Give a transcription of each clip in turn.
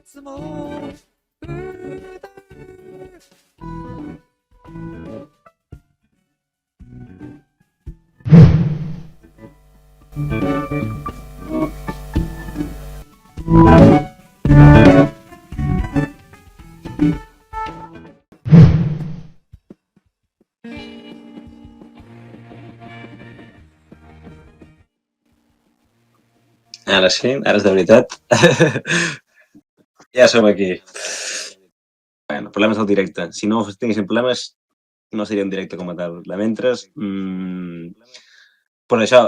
つも歌Ara sí, ara és de veritat. Ja som aquí. Bueno, problemes del directe. Si no tinguéssim problemes, no seria un directe com a tal. De mentres, pues això,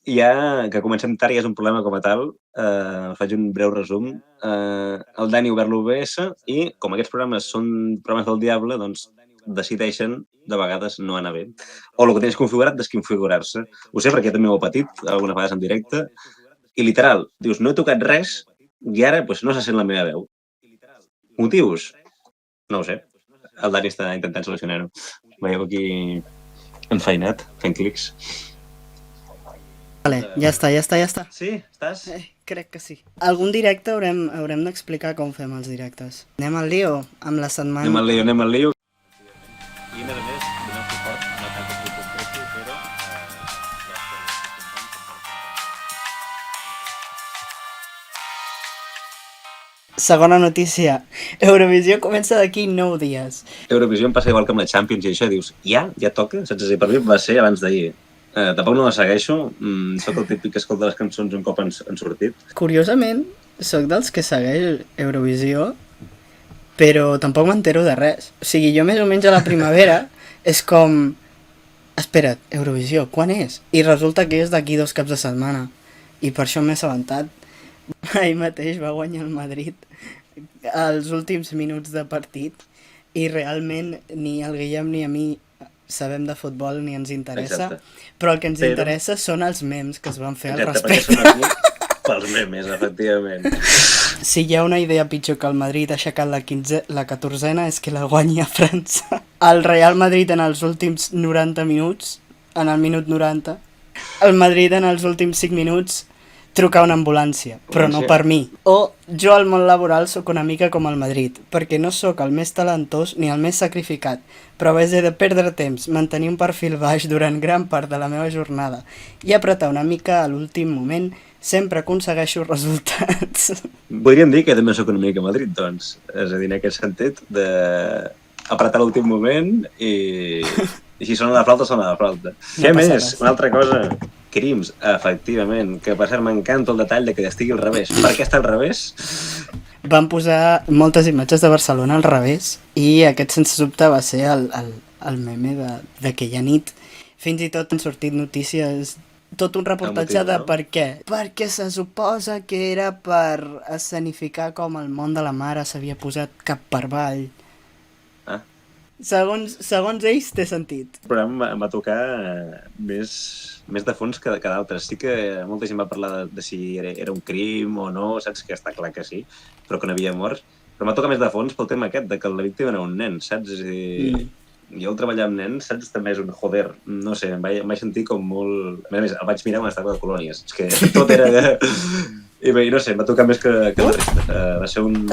ja que comencem tard ja és un problema com a tal. Faig un breu resum. El Dani ha obert l'OBS i, com aquests programes són programes del diable, doncs decideixen de vegades no anar bé. O el que tens configurat, desconfigurar-se. Ho sé perquè jo també ho he patit algunes vegades en directe. I literal, dius, no he tocat res i ara pues, no se sent la meva veu. Motius? No ho sé. El Dani està intentant solucionar-ho. Veieu aquí enfeinat, fent clics. Vale, ja està. Sí? Estàs? Crec que sí. Algun directe haurem d'explicar com fem els directes. Anem al lío amb la setmana. Anem al lío. I a més, donem suport, no tant que pugui compressi, però Segona notícia. Eurovisió comença d'aquí 9 dies. Eurovisió em passa igual que amb la Champions i això, dius, ja toca? Saps? Per mi va ser abans d'ahir. Tampoc no la segueixo, soc el típic que escolta les cançons un cop han sortit. Curiosament, sóc dels que segueix Eurovisió, però tampoc m'entero de res. O sigui, jo més o menys a la primavera és com... Espera't, Eurovisió, quan és? I resulta que és d'aquí 2 caps de setmana. I per això m'he assabentat. Ahir mateix va guanyar el Madrid als últims minuts de partit i realment ni el Guillem ni a mi sabem de futbol ni ens interessa. Exacte. Però el que ens interessa són els memes que es van fer al Exacte, respecte. perquè són aquí pels memes, efectivament. Si hi ha una idea pitjor que el Madrid ha aixecat la 14a és que la guanyi a França. El Real Madrid en els últims 90 minuts, en el minut 90, el Madrid en els últims 5 minuts trucar una ambulància, però no per mi. O jo al món laboral sóc una mica com el Madrid, perquè no sóc el més talentós ni el més sacrificat, però a base de perdre temps, mantenir un perfil baix durant gran part de la meva jornada i apretar una mica a l'últim moment, sempre aconsegueixo resultats. Podríem dir que també sóc una mica Madrid, doncs. És a dir, en aquest sentit, d'apretar l'últim moment i si sona la flauta, sona la flauta. No Què passa més? res. Una altra cosa. Crims, efectivament. Que per cert, m'encanta el detall de que estigui al revés. Per què està al revés? Van posar moltes imatges de Barcelona al revés i aquest sense dubte va ser el meme d'aquella nit. Fins i tot han sortit notícies, tot un reportatge de per què. Perquè se suposa que era per escenificar com el món de la mare s'havia posat cap per avall. Ah. Segons ells té sentit. El programa em va tocar més de fons que d'altres. Sí que molta gent va parlar de si era un crim o no, saps? Que està clar que sí, però que no havia morts. Però m'ha tocat més de fons pel tema aquest, de que la víctima era un nen, saps? És a dir, jo al treballar amb nens, saps? També és un joder, no sé, em vaig sentir com molt... A més, el vaig mirar quan estava de colònies. És que tot era... I no sé, m'ha tocat més que la resta. Va ser un...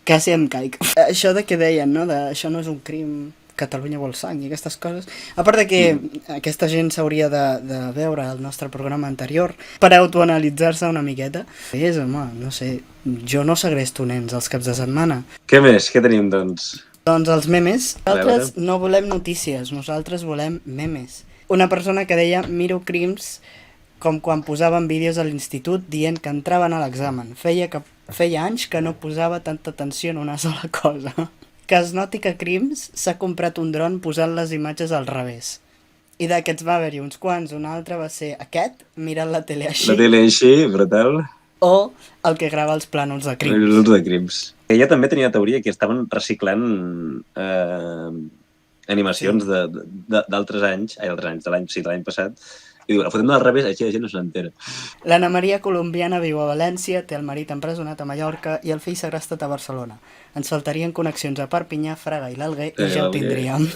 Quasi em caic. Això de què deien, no? Això no és un crim, Catalunya vol sang i aquestes coses. A part de que aquesta gent s'hauria de veure el nostre programa anterior per autoanalitzar-se una miqueta. És, home, no sé, jo no segresto nens els caps de setmana. Què més? Què tenim, doncs? Doncs els memes. Nosaltres no volem notícies, nosaltres volem memes. Una persona que deia miro crims com quan posaven vídeos a l'institut dient que entraven a l'examen. Feia anys que no posava tanta atenció en una sola cosa. Que es noti que Crims s'ha comprat un dron posant les imatges al revés. I d'aquests va haver-hi uns quants. Un altre va ser aquest, mirant la tele així. La tele així, brutal. O el que grava els plànols de Crims. Els de Crims. Ella també tenia la teoria que estaven reciclant animacions d'altres anys, de l'any passat, i diu, la fotem al revés, així la gent no se n'entera. L'Anna Maria colombiana viu a València, té el marit empresonat a Mallorca i el fill segrestat a Barcelona. Ens faltarien connexions a Perpinyà, Fraga i l'Alguer i ja ho tindríem.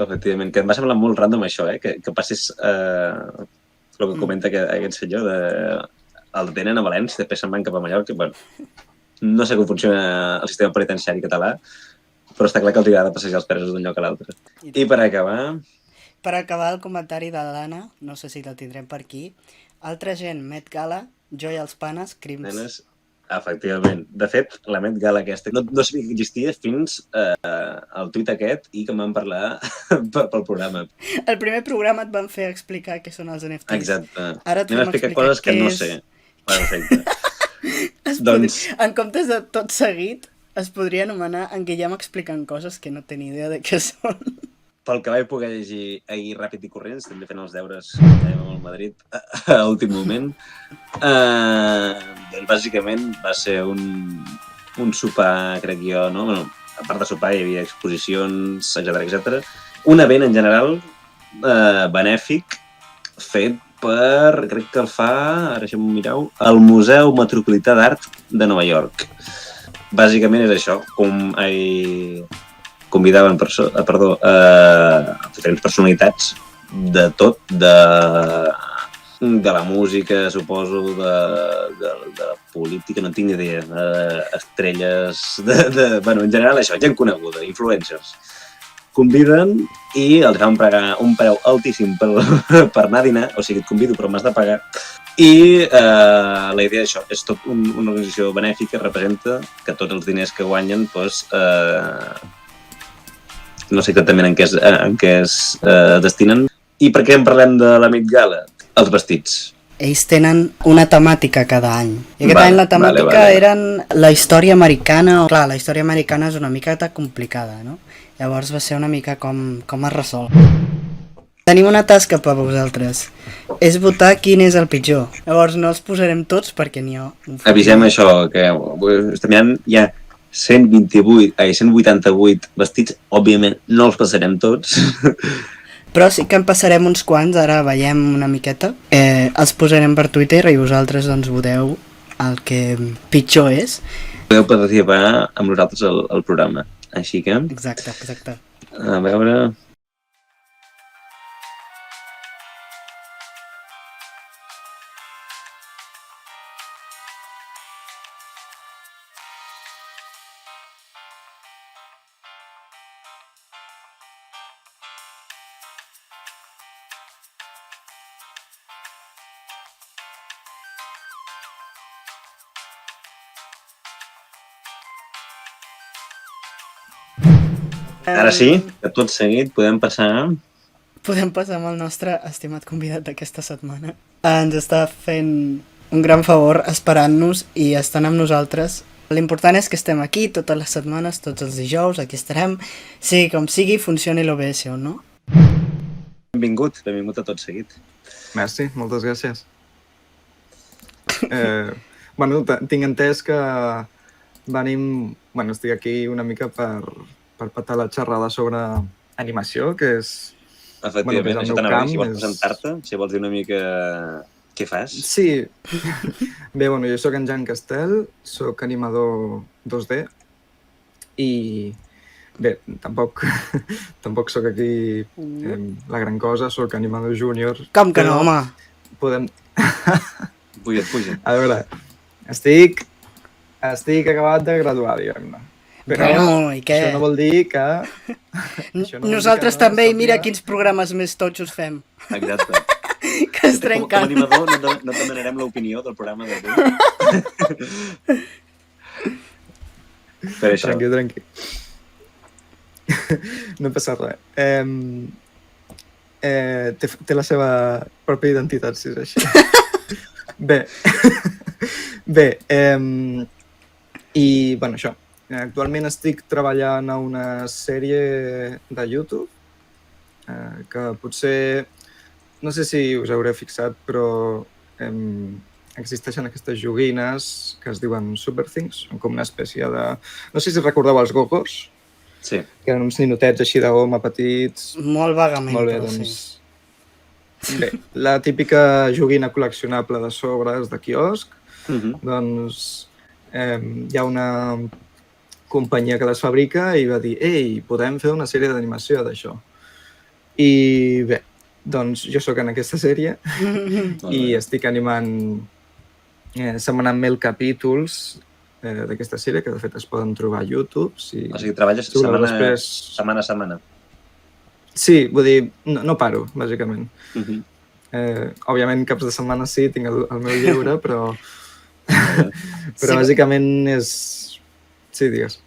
Efectivament, que em va semblar molt random això, que passés el que comenta aquest senyor de el detenen a València, després se'n van cap a Mallorca. Bueno, no sé com funciona el sistema penitenciari català, però està clar que els agrada passejar els presos d'un lloc a l'altre. I per acabar... Per acabar el comentari de l'Anna, no sé si la tindrem per aquí, altra gent, Met Gala, jo i els panes, crims... Nenes, efectivament. De fet, la Met Gala aquesta no sabia que existia fins al tuit aquest i que em van parlar pel programa. El primer programa et van fer explicar què són els NFTs. Exacte. Ara et Anem a fem explicar coses que no sé. Perfecte. Doncs... En comptes de tot seguit, es podria anomenar en Guillem explicant coses que no té ni idea de què són. Pel que vaig poder llegir ahir ràpid i corrents, també fent els deures amb el Madrid a últim moment, doncs bàsicament va ser un sopar, crec jo, no? Bueno, a part de sopar hi havia exposicions, etc. Un event en general benèfic fet per, crec que el fa, ara deixem mireu, el Museu Metropolità d'Art de Nova York. Bàsicament és això, convidaven diferents personalitats de tot, de la música, suposo, de la política, no tinc ni idea, estrelles, bueno, en general això, gent coneguda, influencers. Conviden i els fan pagar un preu altíssim per anar a dinar, o sigui, et convido però m'has de pagar. I la idea d'això és tot una organització benèfica, representa que tots els diners que guanyen doncs, no sé exactament en què es destinen. I per què en parlem de la Met Gala? Els vestits. Ells tenen una temàtica cada any. I aquest any la temàtica eren la història americana. Clar, la història americana és una miqueta complicada, no? Llavors va ser una mica com es resol. Tenim una tasca per vosaltres. És votar quin és el pitjor. Llavors no els posarem tots perquè n'hi ha... Avisem això, que estem mirant, hi ha 188 vestits. Òbviament no els passarem tots. Però sí que en passarem uns quants, ara veiem una miqueta. Els posarem per Twitter i vosaltres doncs voteu el que pitjor és. Podeu participar amb nosaltres al programa. Així que... Exacte. A veure... Ara sí, que tot seguit podem passar... Podem passar amb el nostre estimat convidat d'aquesta setmana. Ens està fent un gran favor esperant-nos i estant amb nosaltres. L'important és que estem aquí totes les setmanes, tots els dijous, aquí estarem. Sigui com sigui, funcioni l'OBS o no. Benvingut a tot seguit. Merci, moltes gràcies. Bueno, tinc entès que venim... Bueno, estic aquí una mica per petar la xerrada sobre animació, que és... Efectivament, això t'anava a dir, si vols presentar-te, si vols dir una mica què fas. Sí. Bé, bueno, jo soc en Jan Castel, soc animador 2D i bé, tampoc soc aquí la gran cosa, soc animador júnior. Com que no, home? Podem... Puja't. A veure, estic acabat de graduar, diguem-ne. Però i què? això no vol dir que... Nosaltres també, i mira quins programes més totxos fem. Exacte. Que es trenquen. Com a animador no demanarem l'opinió del programa d'avui. Per això. Tranqui. No passa res. Té la seva pròpia identitat, si és així. Bé, i, bueno, això. Actualment estic treballant a una sèrie de YouTube que potser, no sé si us haureu fixat, però existeixen aquestes joguines que es diuen Super Things, són com una espècie de... No sé si recordeu els gogos, sí. Que eren uns ninotets així de goma petits. Molt vagament, molt bé, però doncs... sí. Bé, la típica joguina col·leccionable de sobres de quiosc, doncs hi ha una companyia que les fabrica i va dir ei, podem fer una sèrie d'animació d'això. I bé, doncs jo sóc en aquesta sèrie i estic animant s'han anat 1.000 capítols d'aquesta sèrie, que de fet es poden trobar a YouTube. Si, O sigui, treballes si voleu setmana a setmana. Sí, vull dir, no paro, bàsicament. Mhm. Òbviament, caps de setmana sí, tinc el meu llibre, però Sí, bàsicament és... Sí, digues.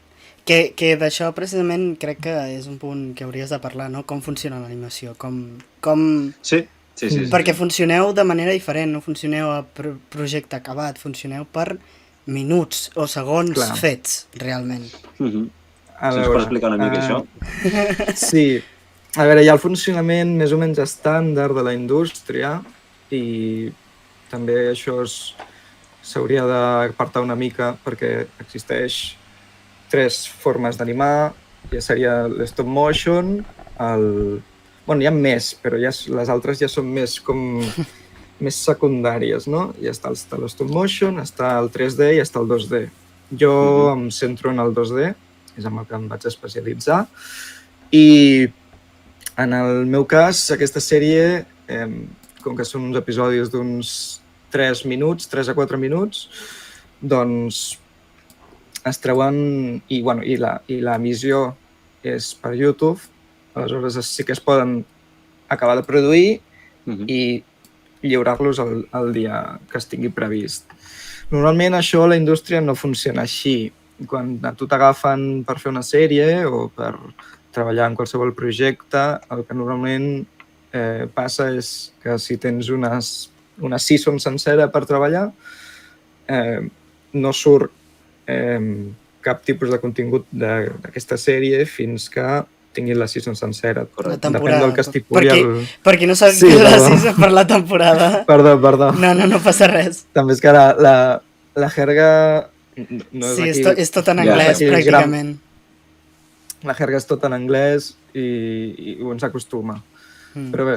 Que d'això precisament crec que és un punt que hauries de parlar, no? Com funciona l'animació, Sí. Perquè funcioneu de manera diferent, no funcioneu a projecte acabat, funcioneu per minuts o segons Clar. fets, realment. Mhm. A Si ens pots explicar una mica això? Sí. A veure, hi ha el funcionament més o menys estàndard de la indústria i també això s'hauria d'apartar una mica perquè existeix 3 formes d'animar, ja seria l'stop motion, Bueno, hi ha més, però les altres ja són més com més secundàries, no? Ja està l'stop motion, està el 3D i està el 2D. Jo em centro en el 2D, és amb el que em vaig especialitzar, i en el meu cas, aquesta sèrie, com que són uns episodis d'uns 3 minuts, 3 a 4 minuts, doncs es treuen i l'emissió és per YouTube, aleshores sí que es poden acabar de produir i lliurar-los el dia que es tingui previst. Normalment això a la indústria no funciona així. Quan a tu t'agafen per fer una sèrie o per treballar en qualsevol projecte, el que normalment passa és que si tens una season sencera per treballar, no surt cap tipus de contingut d'aquesta sèrie fins que tinguin la season sencera. La temporada. Depèn del que estipuli Per qui no sap Sí, la perdó. season per la temporada. Perdó. No passa res. També és que ara la jerga no és Sí, aquí... és tot en anglès, aquí pràcticament. La jerga és tot en anglès i un s'acostuma. Però bé,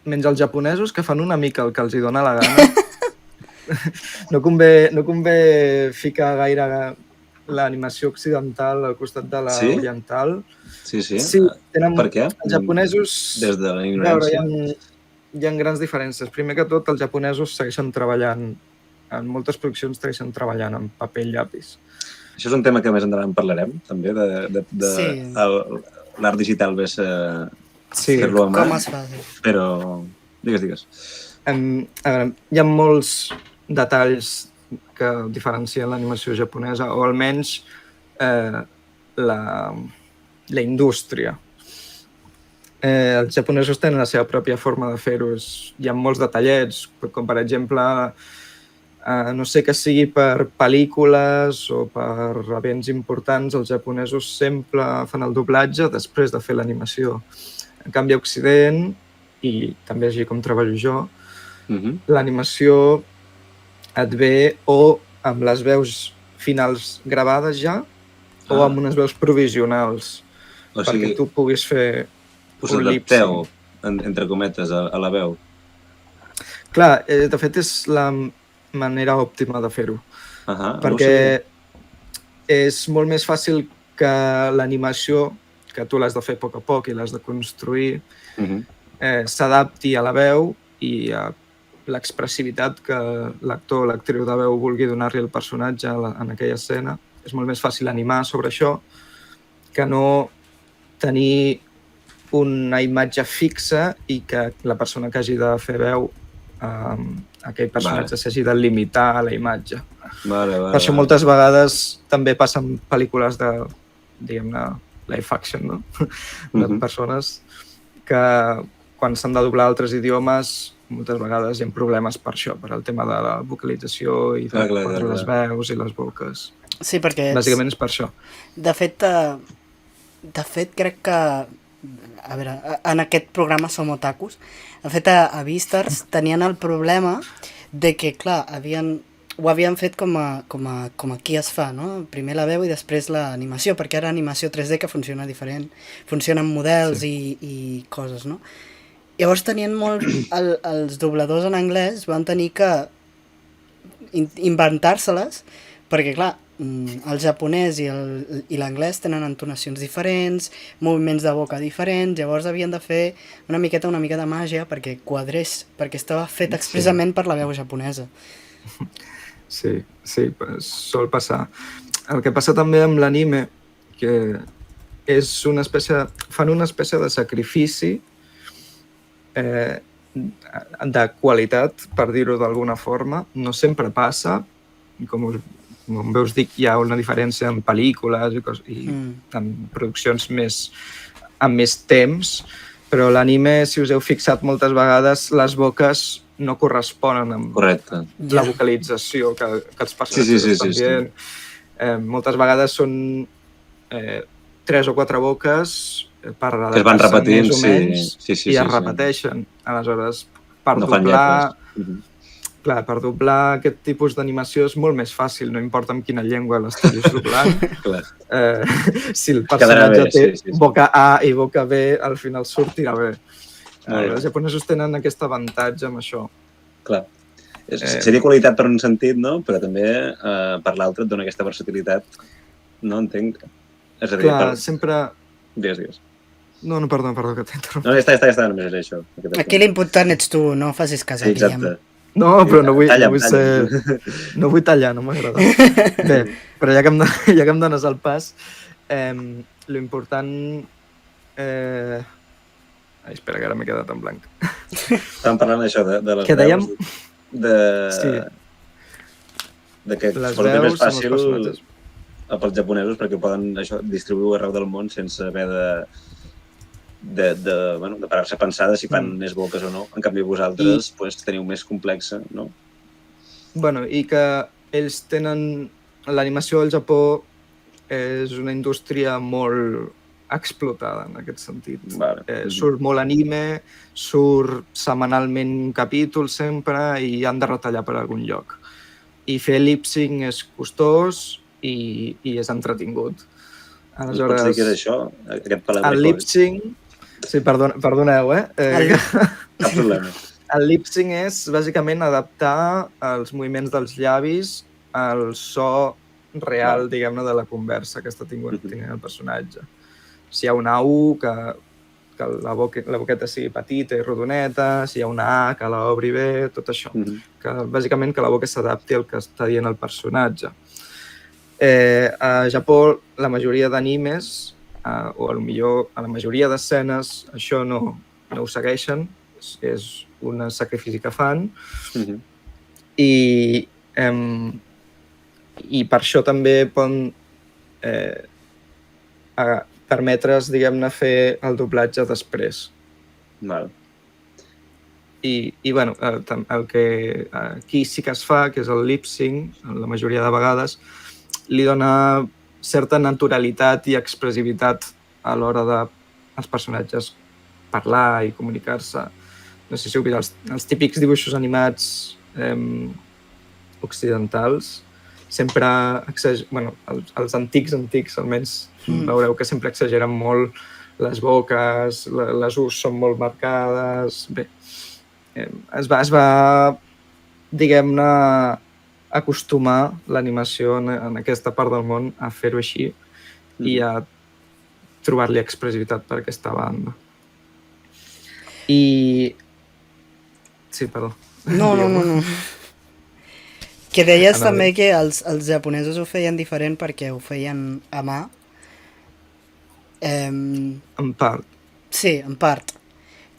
menys els japonesos que fan una mica el que els hi dona la gana. No convé ficar gaire l'animació occidental al costat de l'oriental. Sí? Sí, tenen... Per què? Els japonesos... Des de la ignorància? Hi ha grans diferències. Primer que tot, els japonesos segueixen treballant, en moltes produccions segueixen treballant amb paper i llapis. Això és un tema que més endavant parlarem, també, de Sí. l'art digital ves fer-lo a mà. Com es fa? Però, digues. A veure, hi ha molts detalls que diferencien l'animació japonesa, o almenys la indústria. Els japonesos tenen la seva pròpia forma de fer-ho. Hi ha molts detallets, com per exemple, no sé que sigui per pel·lícules o per events importants, els japonesos sempre fan el doblatge després de fer l'animació. En canvi, a Occident, i també així com treballo jo, l'animació et ve o amb les veus finals gravades ja o amb unes veus provisionals, O perquè sigui, tu puguis fer us un adapteu, lip-sync. entre cometes, a la veu. Clar, de fet és la manera òptima de fer-ho, perquè és molt més fàcil que l'animació, que tu l'has de fer a poc a poc i l'has de construir, s'adapti a la veu i a l'expressivitat que l'actor o l'actriu de veu vulgui donar-li al personatge en aquella escena. És molt més fàcil animar sobre això que no tenir una imatge fixa i que la persona que hagi de fer veu aquell personatge s'hagi de limitar a la imatge. Per això moltes vegades també passen pel·lícules de, diguem-ne, live action, no? De persones que quan s'han de doblar altres idiomes moltes vegades hi ha problemes per això, per al tema de la vocalització i de les veus i les boques. Sí, perquè... Bàsicament és per això. De fet, crec que... A veure, en aquest programa Som Otakus, de fet, a Beastars tenien el problema de que, clar, ho havien fet com aquí es fa, no? Primer la veu i després l'animació, perquè era animació 3D que funciona diferent, funciona amb models i coses, no? Llavors tenien molt... Els dobladors en anglès van tenir que inventar-se-les, perquè, clar, el japonès i l'anglès tenen entonacions diferents, moviments de boca diferents, llavors havien de fer una mica de màgia perquè quadrés, perquè estava fet expressament per la veu japonesa. Sí, sol passar. El que passa també amb l'anime, que és fan una espècie de sacrifici de qualitat, per dir-ho d'alguna forma. No sempre passa, com veus dic, hi ha una diferència en pel·lícules i en produccions amb més temps, però l'anime, si us heu fixat moltes vegades, les boques no corresponen amb la vocalització que els personatges estan dient. Moltes vegades són 3 o 4 boques per adaptar-se més o menys i es repeteixen. Aleshores, per doblar aquest tipus d'animació és molt més fàcil, no importa en quina llengua l'estiguis doblant. Si el personatge té boca A i boca B, al final sortirà bé. Els japonesos tenen aquest avantatge amb això. Clar. Seria qualitat per un sentit, no? Però també per l'altre et dona aquesta versatilitat. No entenc. És a dir, clar, sempre... Digues. No, perdó, que t'interrompo. No, ja està, només és això. Aquí l'important ets tu, no facis cas aquí. Exacte. No, però no vull tallar, no m'agrada. Bé, però ja que em dones el pas, l'important... espera, que ara m'he quedat en blanc. Estàvem parlant d'això, de les veus, de que es pot fer més fàcil pels japonesos perquè poden distribuir arreu del món sense haver de parar-se a pensar si fan més boques o no. En canvi, vosaltres teniu més complexa, no? Bueno, i que ells tenen... L'animació al Japó és una indústria molt explotada en aquest sentit. Surt molt anime, surt setmanalment un capítol sempre i han de retallar per algun lloc. I fer lip-sync és costós i és entretingut. Aleshores, pots dir què és això? El lip-sync... Sí, perdoneu, Cap problema. El lip-sync és bàsicament adaptar els moviments dels llavis al so real, diguem-ne, de la conversa que està tenint el personatge. Si hi ha una U, que la boqueta sigui petita i rodoneta, si hi ha una A, que l'obri bé, tot això. Bàsicament que la boca s'adapti al que està dient el personatge. A Japó, la majoria d'animes, o potser a la majoria d'escenes, això no ho segueixen, és un sacrifici que fan, i per això també poden permetre's, diguem-ne, fer el doblatge després. I bueno, el que aquí sí que es fa, que és el lip-sync, la majoria de vegades, li dona certa naturalitat i expressivitat a l'hora dels personatges parlar i comunicar-se. No sé si heu vist els típics dibuixos animats occidentals, sempre, els antics, almenys veureu que sempre exageren molt les boques, les U's són molt marcades... Bé, es va diguem-ne, acostumar l'animació en aquesta part del món a fer-ho així i a trobar-li expressivitat per aquesta banda. I... Sí, perdó. No. Que deies també que els japonesos ho feien diferent perquè ho feien a mà. En part. Sí, en part.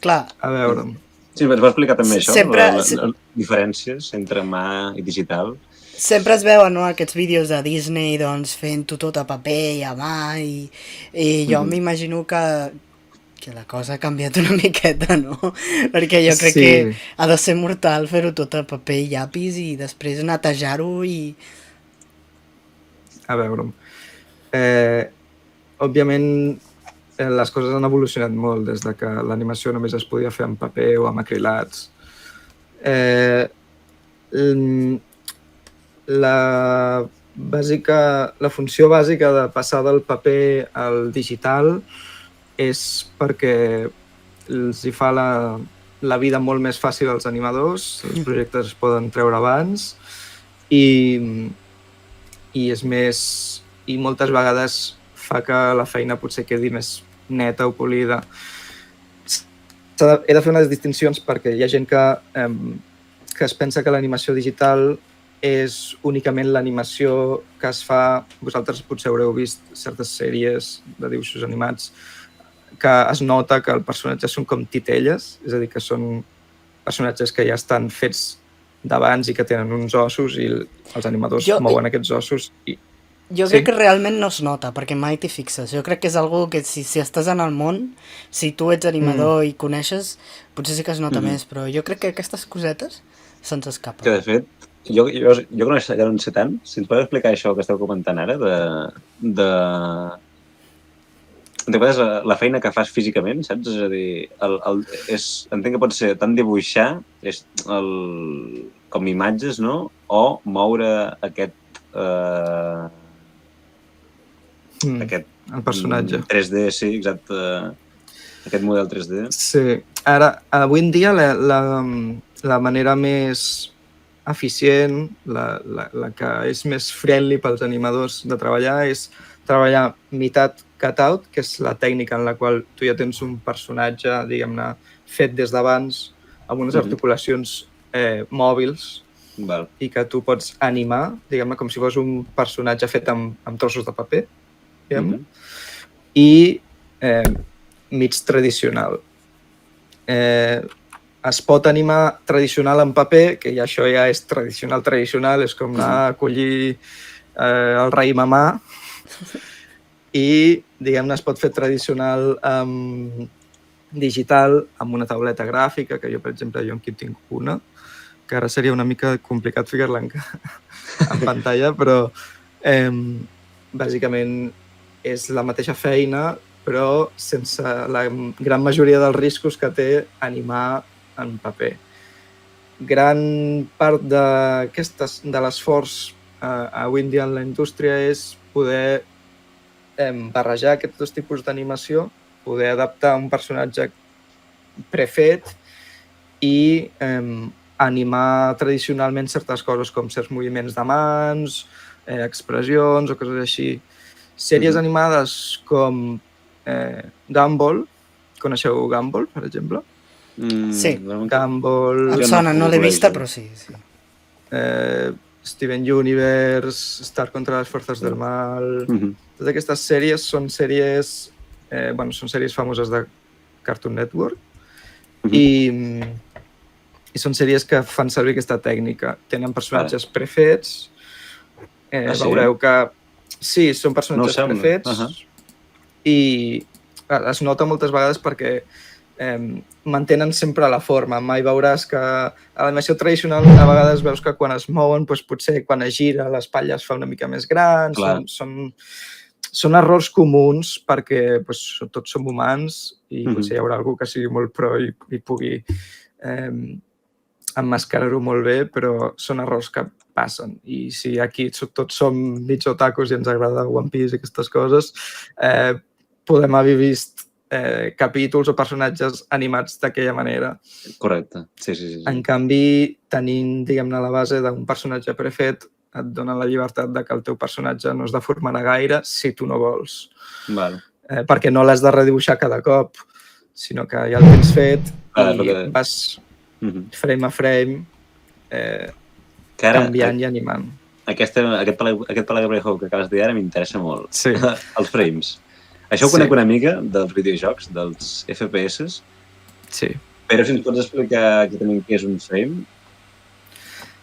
Clar. A veure... Sí, ens va explicar també això, les diferències entre mà i digital. Sempre es veuen, no?, aquests vídeos de Disney, doncs, fent-ho tot a paper i a mà, i jo m'imagino que la cosa ha canviat una miqueta, no? Perquè jo crec que ha de ser mortal fer-ho tot a paper i llapis i després netejar-ho i... A veure... Òbviament, les coses han evolucionat molt des de que l'animació només es podia fer en paper o amb acrilats. La funció bàsica de passar del paper al digital és perquè els hi fa la vida molt més fàcil als animadors, els projectes es poden treure abans i és més... i moltes vegades fa que la feina potser quedi més neta o polida. He de fer unes distincions perquè hi ha gent que es pensa que l'animació digital és únicament l'animació que es fa... Vosaltres potser haureu vist certes sèries de dibuixos animats que es nota que els personatges són com titelles, és a dir, que són personatges que ja estan fets d'abans i que tenen uns ossos i els animadors mouen aquests ossos i... Jo crec que realment no es nota, perquè mai t'hi fixes. Jo crec que és algo que si estàs en el món, si tu ets animador i coneixes, potser sí que es nota més, però jo crec que aquestes cosetes se'ns escapen. Que de fet, jo que no en sé tant, si ens podeu explicar això que esteu comentant ara, de la feina que fas físicament, saps? És a dir, entenc que pot ser tant dibuixar com imatges, no? O moure aquest el personatge. 3D, sí, exacte. Aquest model 3D. Sí. Ara, avui en dia, la manera més eficient, la que és més friendly pels animadors de treballar, és treballar meitat cut-out, que és la tècnica en la qual tu ja tens un personatge, diguem-ne, fet des d'abans, amb unes articulacions mòbils, i que tu pots animar, diguem-ne, com si fos un personatge fet amb trossos de paper, diguem-ne, i mig tradicional. Es pot animar tradicional en paper, que ja això ja és tradicional, és com anar a collir el raïm a mà, i, diguem-ne, es pot fer tradicional digital amb una tauleta gràfica, que jo, per exemple, aquí tinc una, que ara seria una mica complicat ficar-la en pantalla, però bàsicament és la mateixa feina, però sense la gran majoria dels riscos que té animar en paper. Gran part de l'esforç avui en dia en la indústria és poder barrejar aquests dos tipus d'animació, poder adaptar un personatge prefet i animar tradicionalment certes coses com certs moviments de mans, expressions o coses així. Sèries animades com Gumball, coneixeu Gumball, per exemple? Sí. Gumball... Em sona, no l'he vista, però sí. Steven Universe, Star contra les forces del mal... Totes aquestes sèries són sèries famoses de Cartoon Network i són sèries que fan servir aquesta tècnica. Tenen personatges prefets. Veureu que sí, són personatges prefets i es nota moltes vegades perquè mantenen sempre la forma. Mai veuràs que a l'animació tradicional a vegades veus que quan es mouen, potser quan es gira l'espatlla es fa una mica més gran. Són errors comuns perquè tots som humans i potser hi haurà algú que sigui molt pro i pugui emmascarar-ho molt bé, però són errors que passen. I si aquí tots som mig otakus i ens agrada One Piece i aquestes coses, podem haver vist capítols o personatges animats d'aquella manera. Correcte, sí. En canvi, tenint, diguem-ne, la base d'un personatge prefet, et dona la llibertat de que el teu personatge no es deformarà gaire si tu no vols. Perquè no l'has de redibuixar cada cop, sinó que ja el tens fet i vas frame a frame canviant i animant. Aquest palabrejo que acabes de dir ara m'interessa molt. Sí. Els frames. Això ho conec una mica dels videojocs, dels FPS. Sí. Però si ens pots explicar exactament què és un frame?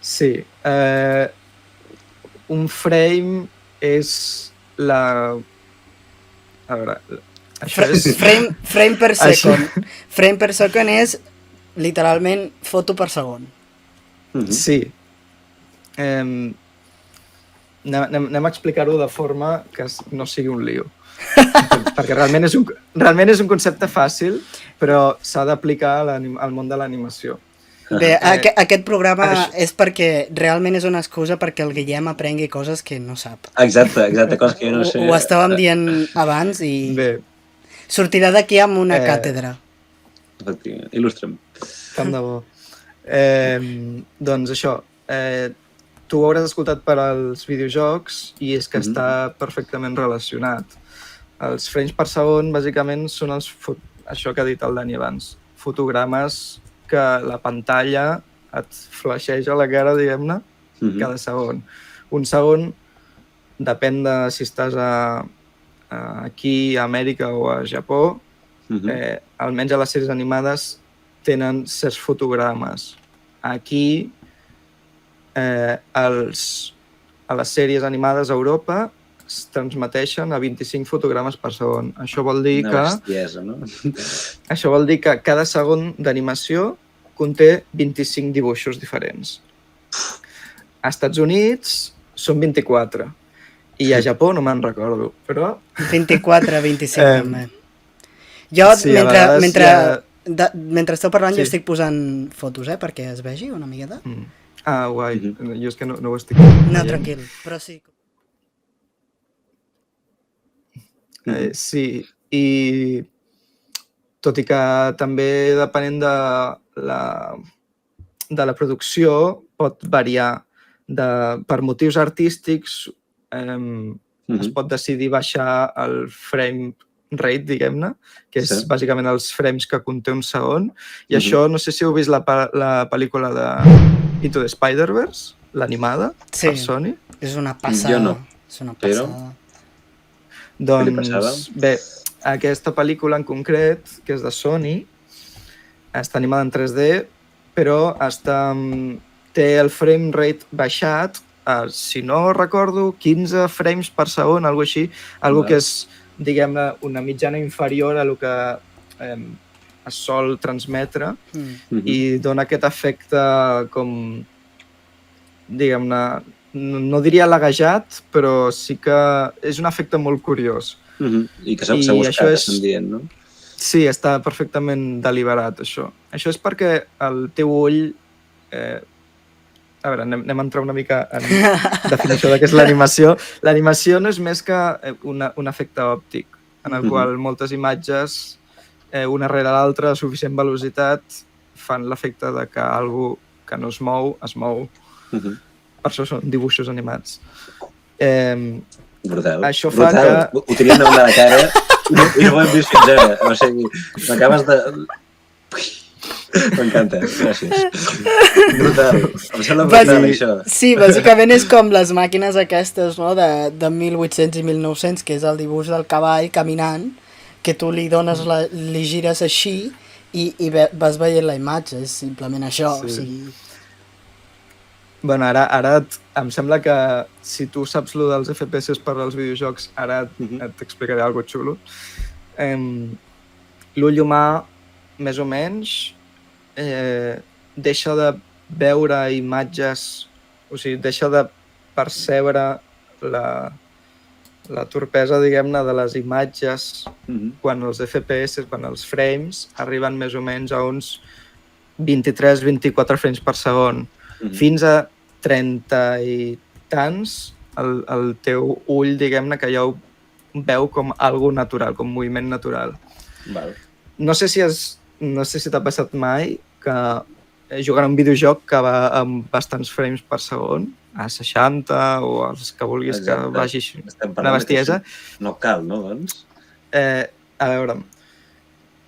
Sí. Un frame és la... A veure... Frame per second. Frame per second és literalment foto per segon. Sí. Anem a explicar-ho de forma que no sigui un lío. Perquè realment és un concepte fàcil, però s'ha d'aplicar al món de l'animació. Bé, aquest programa és perquè realment és una excusa perquè el Guillem aprengui coses que no sap. Exacte, coses que jo no sé. Ho estàvem dient abans i sortirà d'aquí amb una càtedra. Efectivament, il·lustra'm. Tant de bo. Doncs això, tu ho hauràs escoltat per als videojocs i és que està perfectament relacionat. Els frames per segon, bàsicament, són això que ha dit el Dani abans, fotogrames que la pantalla et flasheja la cara, diguem-ne, cada segon. Un segon depèn de si estàs aquí a Amèrica o a Japó, almenys a les sèries animades tenen certs fotogrames. Aquí, a les sèries animades a Europa es transmeteixen a 25 fotogrames per segon. Això vol dir Una bestiesa, no? Això vol dir que cada segon d'animació conté 25 dibuixos diferents. A Estats Units són 24 i a Japó no me'n recordo, però... 24, 25 també. Jo, Sí, a vegades mentre esteu parlant, Sí. jo estic posant fotos, perquè es vegi una miqueta. Ah, guai. Jo és que no ho estic No, veient. tranquil, però sí. Sí, i tot i que també depenent de la producció pot variar. Per motius artístics es pot decidir baixar el frame rate, diguem-ne, que és bàsicament els frames que conté un segon. I això, no sé si heu vist la pel·lícula de Into the Spider-Verse, l'animada, per Sony. És una passada. Jo no. És una passada. Doncs, bé, aquesta pel·lícula en concret, que és de Sony, està animada en 3D, però té el frame rate baixat, si no recordo, 15 frames per segon, alguna cosa així, algo que és, diguem-ne, una mitjana inferior a lo que es sol transmetre i dona aquest efecte com, diguem-ne, no diria laguejat, però sí que és un efecte molt curiós. I que s'ha buscat, estem dient, no? Sí, està perfectament deliberat, això. Això és perquè el teu ull... A veure, anem a entrar una mica en definició de què és l'animació. L'animació no és més que un efecte òptic, en el qual moltes imatges, una rere l'altra, a suficient velocitat, fan l'efecte de que algú que no es mou. Per això són dibuixos animats. Brutal. Això fa brutal. Que... Ho tenia una de cara i no ho hem vist fins ara. O sigui, m'acabes de... M'encanta, gràcies. Brutal. Em sembla brutal, això. Sí, bàsicament és com les màquines aquestes, no?, de 1800 i 1900, que és el dibuix del cavall caminant, que tu li dones, li gires així i vas veient la imatge, és simplement això. O sigui... Bueno, ara em sembla que si tu saps lo dels FPS per als videojocs, ara et explicaré alguna cosa xulo. L'ull humà, més o menys, deixa de veure imatges, o sigui, deixa de percebre la torpesa, diguem-ne, de les imatges quan els FPS, quan els frames arriben més o menys a uns 23-24 frames per segon. Fins a 30 i tants, el teu ull, diguem-ne, que ja ho veu com algo natural, com moviment natural. Val. No sé si t'ha passat mai que jugant a un videojoc que va amb bastants frames per segon, a 60 o els que vulguis. Exacte. Que vagi una bestiesa. No cal, no, doncs? A veure,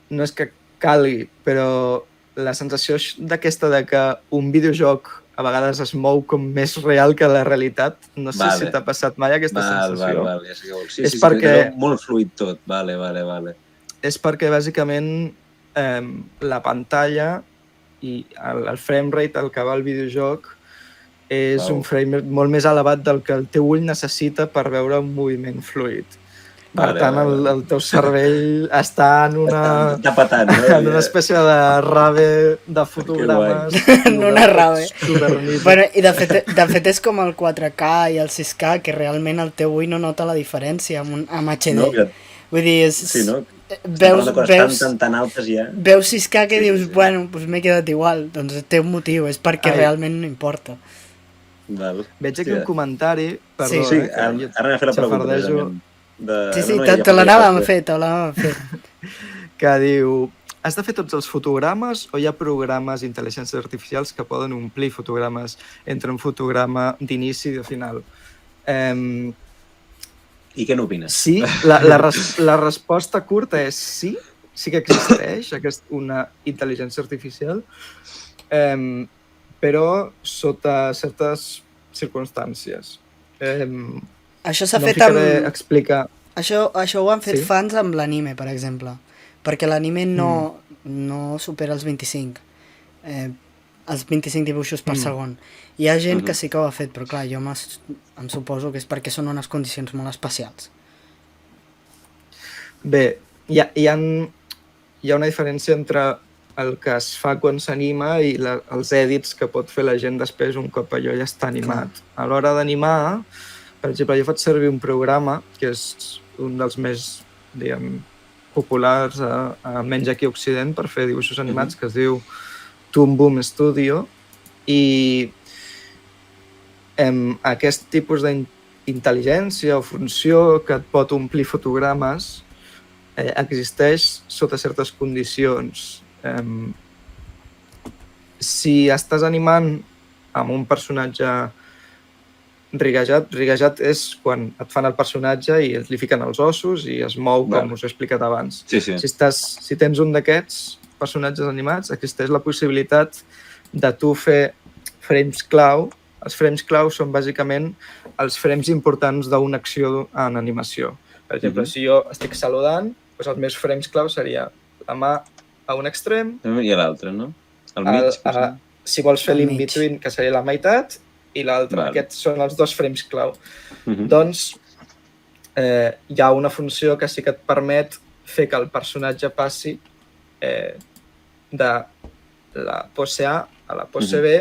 no és que calgui, però la sensació d'aquesta de que un videojoc a vegades es mou com més real que la realitat, no sé si t'ha passat mai aquesta sensació. Ja sé que vols. Sí, perquè... molt fluid tot, vale. És perquè, bàsicament, la pantalla i el frame rate al que va el videojoc és un frame rate molt més elevat del que el teu ull necessita per veure un moviment fluid. Per tant, el teu cervell està en una... Està patant, no? En una espècie de rave de fotogrames. En una rave. Bueno, i de fet és com el 4K i el 6K, que realment el teu ull no nota la diferència amb HD. No, vull dir, és... Sí, no? Veus tan altes ja. Veus 6K que dius, bueno, doncs m'he quedat igual. Doncs té un motiu, és perquè realment no importa. Val. Veig aquí un comentari, perdó, sí, ara m'he fet la pregunta. Sí, te l'anàvem a fer, que diu, has de fer tots els fotogrames o hi ha programes d'intel·ligències artificials que poden omplir fotogrames entre un fotograma d'inici i de final? I què n'opines? Sí, la resposta curta és sí que existeix una intel·ligència artificial, però sota certes circumstàncies. Això s'ha no fet ficaré a amb... explicar... Això ho han fet Sí? fans amb l'anime, per exemple. Perquè l'anime no supera els 25. Els 25 dibuixos per segon. Hi ha gent que sí que ho ha fet, però clar, jo em suposo que és perquè són unes condicions molt especials. Bé, hi ha una diferència entre el que es fa quan s'anima i els èdits que pot fer la gent després un cop allò ja està animat. A l'hora d'animar, per exemple, jo faig servir un programa que és un dels més, diguem, populars, almenys aquí a Occident, per fer dibuixos animats, que es diu Toon Boom Studio, i aquest tipus d'intel·ligència o funció que et pot omplir fotogrames existeix sota certes condicions. Si estàs animant amb un personatge riguejat és quan et fan el personatge i li fiquen els ossos i es mou, com us he explicat abans. Sí. Si tens un d'aquests personatges animats, existeix la possibilitat de tu fer frames clau. Els frames clau són bàsicament els frames importants d'una acció en animació. Per exemple, si jo estic saludant, doncs els meus frames clau seria la mà a un extrem i a l'altre, no? Al mig, potser? Si vols fer l'in-between, que seria la meitat, i l'altre. Aquests són els dos frames clau. Doncs hi ha una funció que sí que et permet fer que el personatge passi de la pose A a la pose B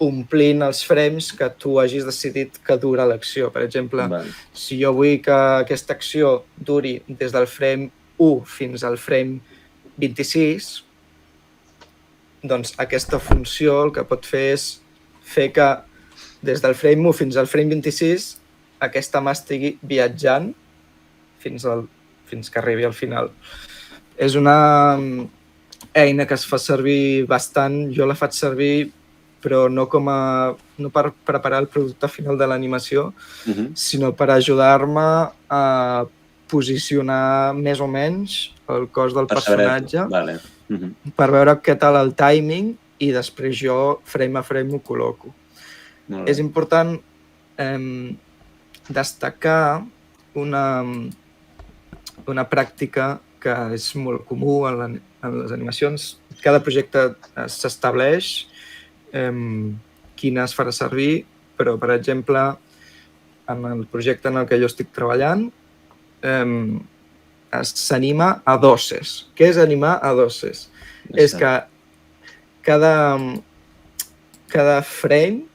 omplint els frames que tu hagis decidit que dura l'acció. Per exemple, si jo vull que aquesta acció duri des del frame 1 fins al frame 26, doncs aquesta funció el que pot fer és fer que des del frame 1 fins al frame 26 aquesta mà estigui viatjant fins que arribi al final. És una eina que es fa servir bastant, jo la faig servir però no per preparar el producte final de l'animació, sinó per ajudar-me a posicionar més o menys el cos del personatge, per veure què tal el timing i després jo frame a frame ho col·loco. És important destacar una pràctica que és molt comú en les animacions. Cada projecte s'estableix quina es farà servir, però, per exemple, en el projecte en el que jo estic treballant, s'anima a dosses. Què és animar a dosses? És que cada frame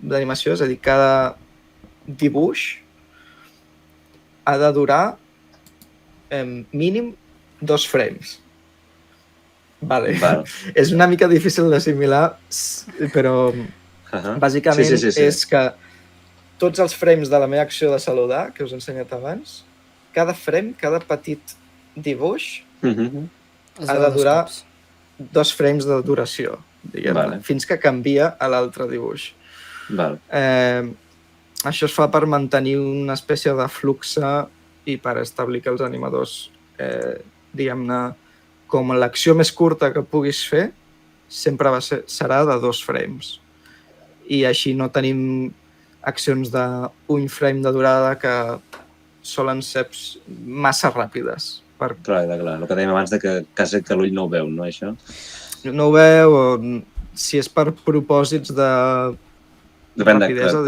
d'animació, és a dir, cada dibuix ha de durar mínim 2 frames. És una mica difícil d'assimilar, però bàsicament és que tots els frames de la meva acció de saludar, que us he ensenyat abans, cada frame, cada petit dibuix ha de durar 2 frames de duració, diguem-ne, fins que canvia a l'altre dibuix. Això es fa per mantenir una espècie de flux i per establir que els animadors, diguem-ne, com l'acció més curta que puguis fer, sempre serà de 2 frames. I així no tenim accions d'un frame de durada que solen ser massa ràpides. Clar, el que dèiem abans de que quasi que l'ull no ho veu, no, això? No ho veu, o si és per propòsits de rapidesa,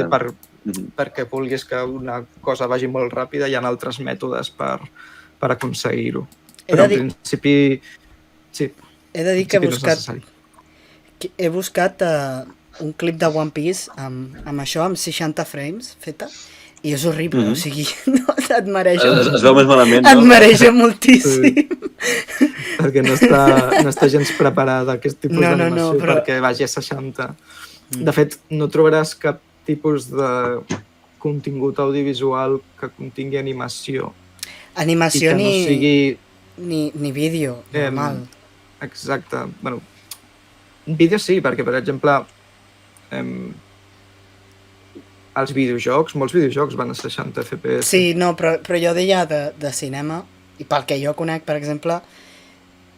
perquè vulguis que una cosa vagi molt ràpida, hi ha altres mètodes per aconseguir-ho. Però en principi, sí. He de dir que he buscat un clip de One Piece amb això, amb 60 frames feta, i és horrible, o sigui, et mareja. Es veu més malament, no? Et mareja moltíssim. Perquè no està gens preparada aquest tipus d'animació perquè vagi a 60. De fet, no trobaràs cap tipus de contingut audiovisual que contingui animació. Animació no sigui... Ni vídeo, normal. Exacte. Bueno, vídeo sí, perquè, per exemple, els videojocs, molts videojocs van a 60 FPS. Sí, no, però jo deia de cinema, i pel que jo conec, per exemple,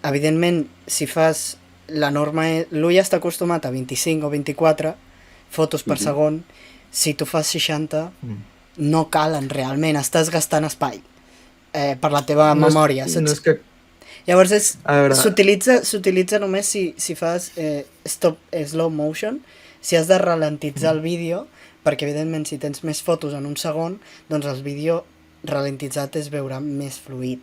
evidentment, si fas la norma... L'ull està acostumat a 25 o 24, fotos per segon, si tu fas 60, no calen realment, estàs gastant espai per la teva memòria, saps? No és que... Llavors A veure... s'utilitza només si fas slow motion, si has de ralentitzar el vídeo, perquè evidentment si tens més fotos en un segon, doncs el vídeo ralentitzat es veurà més fluid.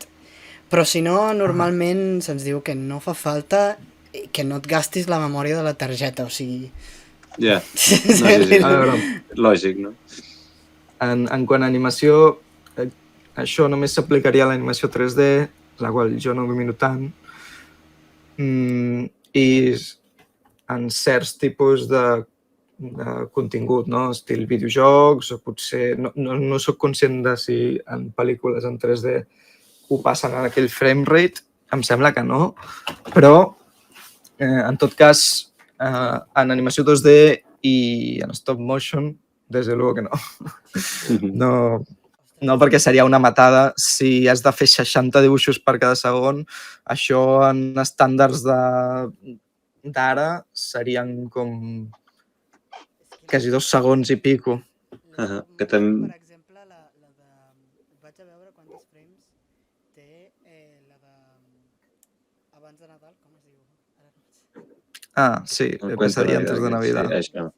Però si no, normalment se'ns diu que no fa falta que no et gastis la memòria de la targeta, o sigui... Ja, no, A veure, lògic, no? en quant a animació, això només s'aplicaria a l'animació 3D, la qual jo no domino tant, i en certs tipus de contingut, no? Estil videojocs, o potser... No soc conscient de si en pel·lícules en 3D ho passen en aquell frame rate, em sembla que no, però en tot cas, en animació 2D i en stop motion, des de luego que no. No, perquè seria una matada. Si has de fer 60 dibuixos per cada segon, això en estàndards d'ara serien com quasi 2 segons i pico. Que també... Per exemple, la de... Vaig a veure quantes frames té la de... Abans de Nadal, com es diu? Ah, sí, Pesadilla antes de Navidad. Sí, això.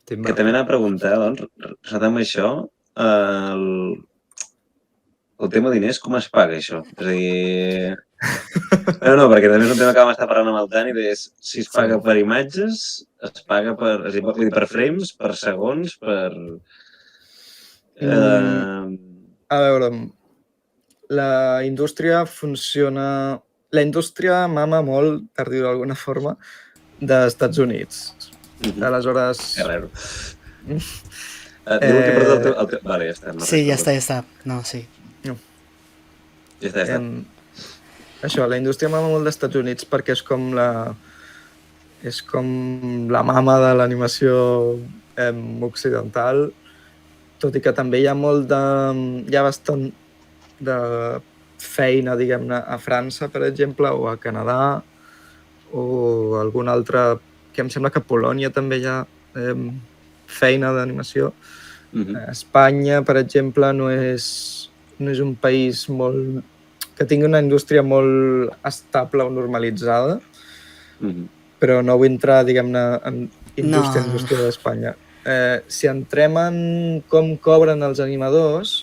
Que també anava a preguntar, doncs, relacionat amb això, el tema diners, com es paga això? És a dir... No, perquè també és un tema que vam estar parlant amb el Dani, si es paga per imatges, es paga per, és a dir, per frames, per segons, per... A veure, la indústria funciona... La indústria mama molt, per dir-ho d'alguna forma, dels Estats Units. Aleshores... Que raro. Diu que perdó el teu... Vale, ja està. Sí, ja està. No, sí. Ja està. Això, la indústria mama molt dels Estats Units perquè és com la mama de l'animació occidental, tot i que també hi ha hi ha bastant de feina, diguem-ne, a França, per exemple, o a Canadà, o algun altre... que em sembla que a Polònia també hi ha feina d'animació. Espanya, per exemple, no és un país que tingui una indústria molt estable o normalitzada, però no vull entrar, diguem-ne, en indústria d'Espanya. Si entrem en com cobren els animadors,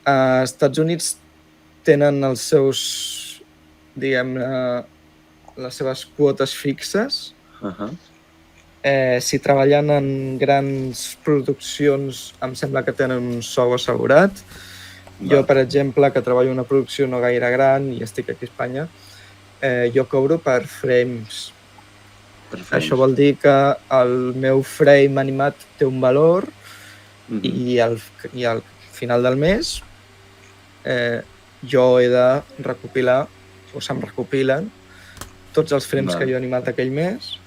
als Estats Units tenen els seus, diguem-ne, les seves quotes fixes. Si treballen en grans produccions, em sembla que tenen un sou assegurat. Jo, per exemple, que treballo en una producció no gaire gran i estic aquí a Espanya, jo cobro per frames. Això vol dir que el meu frame animat té un valor i al final del mes jo he de recopilar, o se'm recopilen, tots els frames que jo he animat aquell mes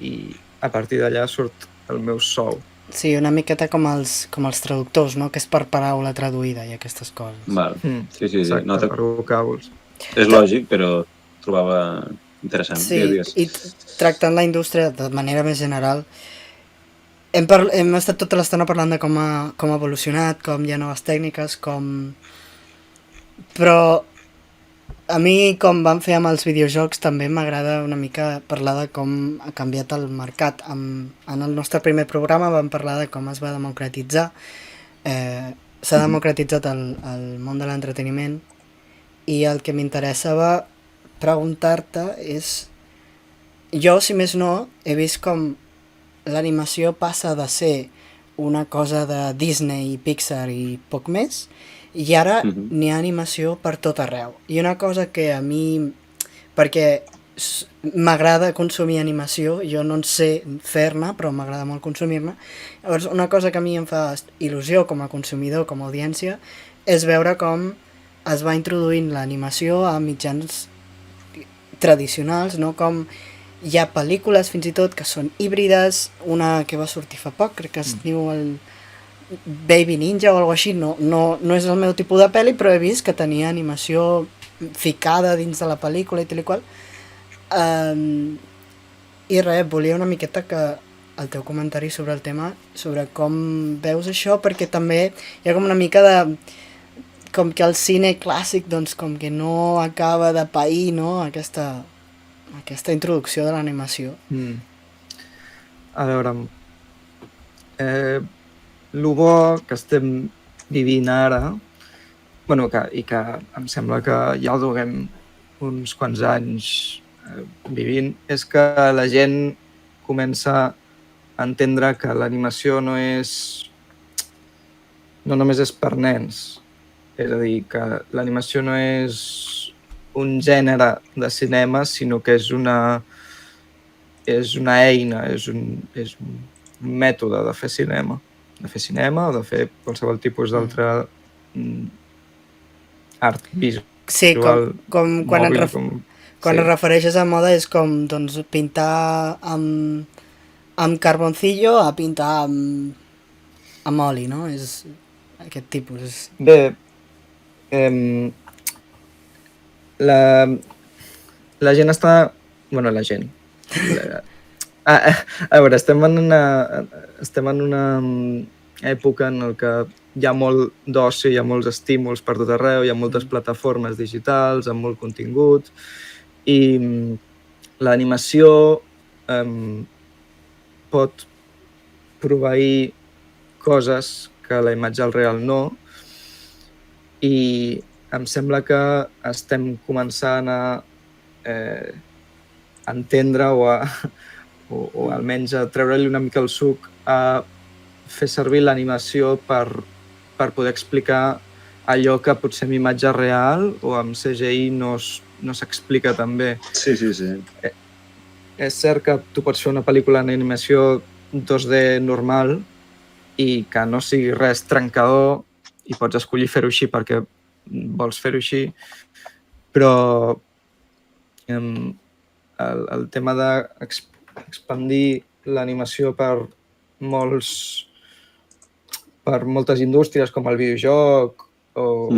i a partir d'allà surt el meu sou. Sí, una miqueta com els traductors, no? Que és per paraula traduïda i aquestes coses. Sí. Exacte, per vocàbuls. És lògic, però trobava interessant. Sí, i tractant la indústria de manera més general, hem estat tota l'estona parlant de com ha evolucionat, com hi ha noves tècniques, però a mi, com vam fer amb els videojocs, també m'agrada una mica parlar de com ha canviat el mercat. En el nostre primer programa vam parlar de com es va democratitzar. S'ha democratitzat el món de l'entreteniment i el que m'interessava preguntar-te és... Jo, si més no, he vist com l'animació passa de ser una cosa de Disney, Pixar i poc més, i ara n'hi ha animació per tot arreu. I una cosa que a mi... Perquè m'agrada consumir animació, jo no en sé fer-ne, però m'agrada molt consumir-ne. Llavors, una cosa que a mi em fa il·lusió com a consumidor, com a audiència, és veure com es va introduint l'animació a mitjans tradicionals, no? Com hi ha pel·lícules fins i tot que són híbrides, una que va sortir fa poc, crec que es diu el Baby Ninja o alguna així, no és el meu tipus de pel·li, però he vist que tenia animació ficada dins de la pel·lícula i tal i qual. I res, volia una miqueta que el teu comentari sobre el tema, sobre com veus això, perquè també hi ha com una mica de... com que el cine clàssic doncs com que no acaba de pair, no? Aquesta introducció de l'animació. A veure, el bo que estem vivint ara, bueno, i que em sembla que ja el duguem uns quants anys vivint, és que la gent comença a entendre que l'animació no només és per nens. És a dir, que l'animació no és un gènere de cinema, sinó que és una eina, és un mètode de fer cinema. De fer cinema o de fer qualsevol tipus d'altre art visual. Sí, com quan, mòbil, quan es refereixes a moda és com doncs, pintar amb carboncillo a pintar amb oli, no? És aquest tipus. Bé, la gent està... Bueno, la gent. A veure, estem en una època en què hi ha molt d'oci, hi ha molts estímuls per tot arreu, hi ha moltes plataformes digitals amb molt contingut i l'animació pot proveir coses que la imatge al real no, i em sembla que estem començant a entendre o almenys a treure-li una mica el suc a fer servir l'animació per poder explicar allò que potser amb imatge real o amb CGI no s'explica tan bé. Sí. És cert que tu pots fer una pel·lícula en animació 2D normal i que no sigui res trencador i pots escollir fer-ho així perquè vols fer-ho així, però el tema d'expandir l'animació per moltes indústries com el videojoc o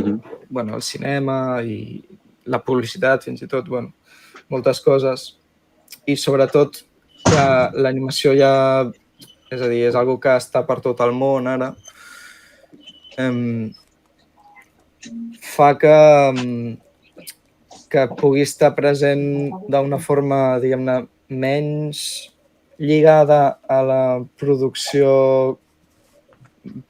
bueno, el cinema i la publicitat fins i tot, bueno, moltes coses. I sobretot que l'animació ja, és a dir, és algo que està per tot el món ara, fa que pugui estar present d'una forma, diguem-ne, menys lligada a la producció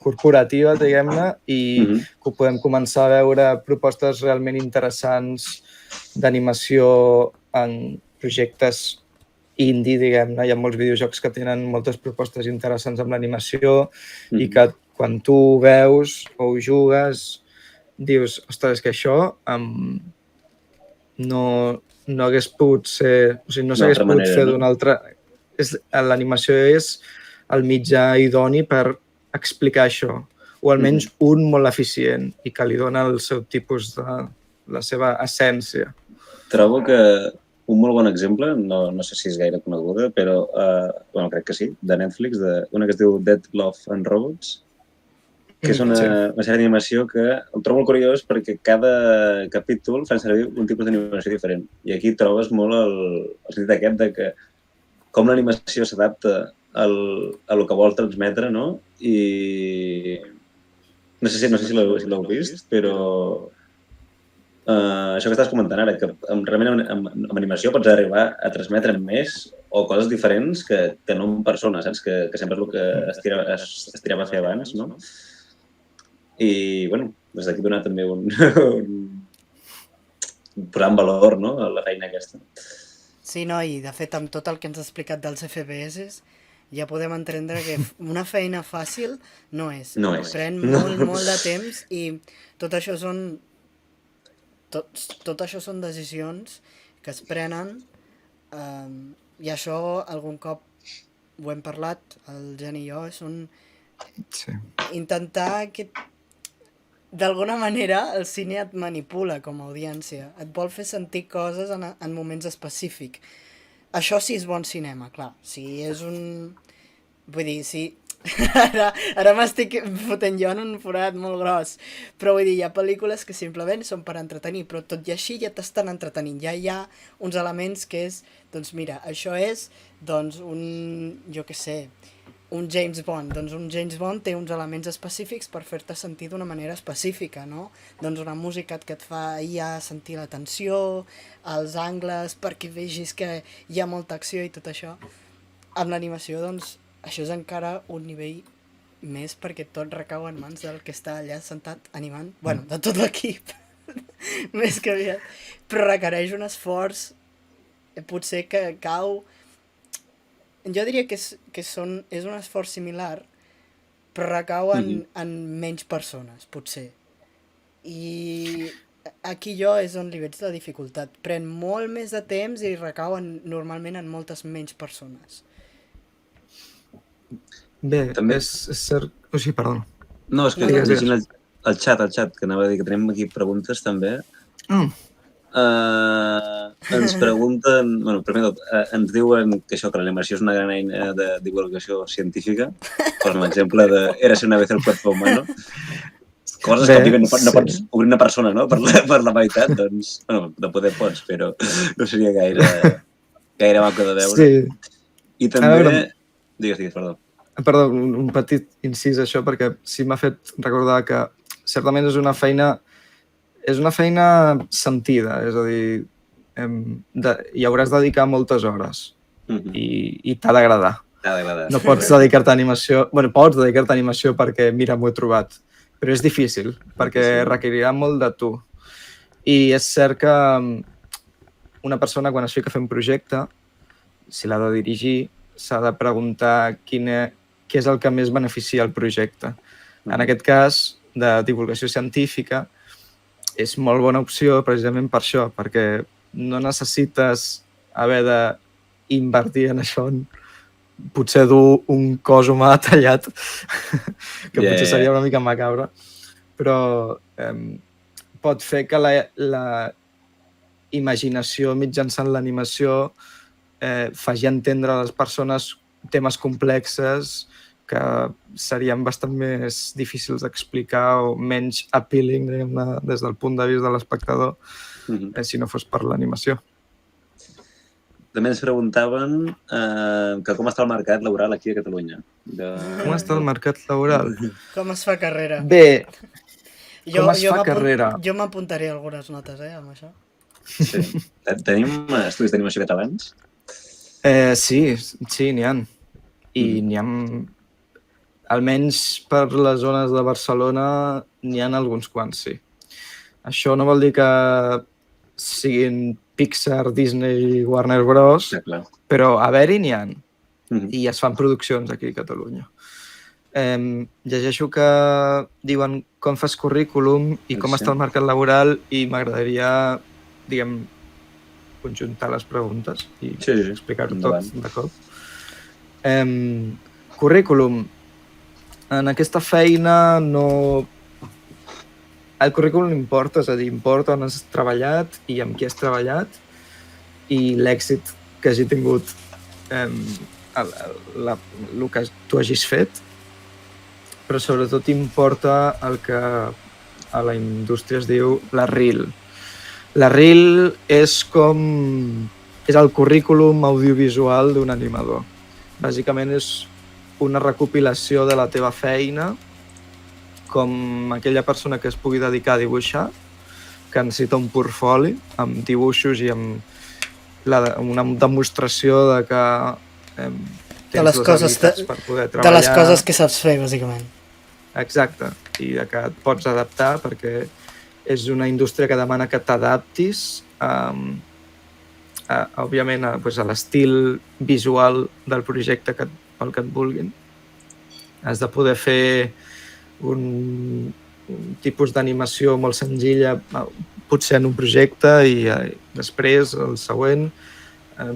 corporativa, diguem-ne, i que ho podem començar a veure propostes realment interessants d'animació en projectes indie, diguem-ne. Hi ha molts videojocs que tenen moltes propostes interessants amb l'animació i que quan tu ho veus o ho jugues dius, ostres, és que això no hagués pogut ser... O sigui, no s'hagués pogut fer d'una altra... L'animació és el mitjà idoni per explicar això, o almenys un molt eficient i que li dona el seu tipus de... la seva essència. Trobo que un molt bon exemple, no sé si és gaire coneguda, però bueno, crec que sí, de Netflix, una que es diu Dead Love and Robots, que és una sèrie d'animació que el trobo molt curiós perquè cada capítol fan servir un tipus d'animació diferent. I aquí trobes molt el sentit aquest de que com l'animació s'adapta a el que vol transmetre, no? I no sé si l'heu vist, però això que estàs comentant ara, que realment amb animació pots arribar a transmetre més o coses diferents que no en persona, saps? Que sempre és el que es tirava a fer abans, no? I, bueno, des d'aquí donar també posar en valor, no?, la feina aquesta. Sí, no, i de fet amb tot el que ens has explicat dels FPS ja podem entendre que una feina fàcil no és. No és. Pren molt de temps i tot això són decisions que es prenen i això algun cop ho hem parlat, el Geni i jo, són intentar que d'alguna manera el cine et manipula com a audiència, et vol fer sentir coses en moments específics. Això sí és bon cinema, clar. Si és un... Vull dir, si Ara m'estic fotent jo en un forat molt gros. Però vull dir, hi ha pel·lícules que simplement són per entretenir, però tot i així ja t'estan entretenint. Ja hi ha uns elements que és, doncs mira, això és, doncs, jo què sé, un James Bond. Doncs un James Bond té uns elements específics per fer-te sentir d'una manera específica, no? Doncs una música que et fa ja sentir la tensió, els angles, perquè vegis que hi ha molta acció i tot això. Amb l'animació, doncs, això és encara un nivell més perquè tot recau en mans del que està allà sentat animant, bueno, de tot l'equip, més que aviat, però requereix un esforç, potser que cau, jo diria que és un esforç similar, però recau en menys persones, potser. I aquí jo és on li veig la dificultat. Pren molt més de temps i recau normalment en moltes menys persones. Bé, També- és cert... O sigui, perdona. No, és que Digues, llegint el xat, que anava a dir que tenim aquí preguntes també. Ens pregunten, bueno, primer de tot, ens diuen que això, que l'animació és una gran eina de divulgació científica, posen l'exemple de Érase una vez el cuerpo humano, coses Bé, que òbviament no sí. pots obrir una persona, no?, per la meitat, doncs, bueno, de poder pots, però no seria gaire maco de veure. Sí. I A també... veure, Digues, perdó. Perdó, un petit incís això, perquè sí m'ha fet recordar que certament és una feina sentida, és a dir, hi hauràs de dedicar moltes hores i t'ha d'agradar. T'ha d'agradar. No pots dedicar-te a animació... Bueno, pots dedicar-te a animació perquè, mira, m'ho he trobat, però és difícil, perquè requerirà molt de tu. I és cert que una persona, quan es fica a fer un projecte, si l'ha de dirigir, s'ha de preguntar què és el que més beneficia el projecte. En aquest cas, de divulgació científica, és molt bona opció precisament per això, perquè no necessites haver d'invertir en això, potser dur un cos humà tallat, que potser seria una mica macabre, però pot fer que la imaginació mitjançant l'animació faci entendre a les persones temes complexes que serien bastant més difícils d'explicar o menys appealing, diguem-ne, des del punt de vista de l'espectador, si no fos per l'animació. També ens preguntaven que com està el mercat laboral aquí a Catalunya. Com està el mercat laboral? Com es fa carrera? Bé, com es fa carrera? Jo m'apuntaré algunes notes, amb això. Sí. Tenim estudis d'animació catalans? Sí, n'hi ha. I n'hi ha... Almenys per les zones de Barcelona n'hi ha alguns quants, sí. Això no vol dir que siguin Pixar, Disney, Warner Bros, però haver-hi n'hi ha. I es fan produccions aquí a Catalunya. Llegeixo que diuen com fas currículum i com està el mercat laboral i m'agradaria, diguem, conjuntar les preguntes i explicar-ho tot de cop. Currículum. En aquesta feina no... El currículum importa, és a dir, importa on has treballat i amb qui has treballat i l'èxit que hagi tingut el que tu hagis fet, però sobretot importa el que a la indústria es diu la reel. La reel és el currículum audiovisual d'un animador. Bàsicament és una recopilació de la teva feina, com aquella persona que es pugui dedicar a dibuixar, que necessita un portfoli amb dibuixos i amb una demostració de que tens les habilitats per poder treballar. De les coses que saps fer, bàsicament. Exacte, i de que et pots adaptar perquè és una indústria que demana que t'adaptis òbviament a l'estil visual del projecte pel que et vulguin. Has de poder fer un tipus d'animació molt senzilla, potser en un projecte, i després, el següent,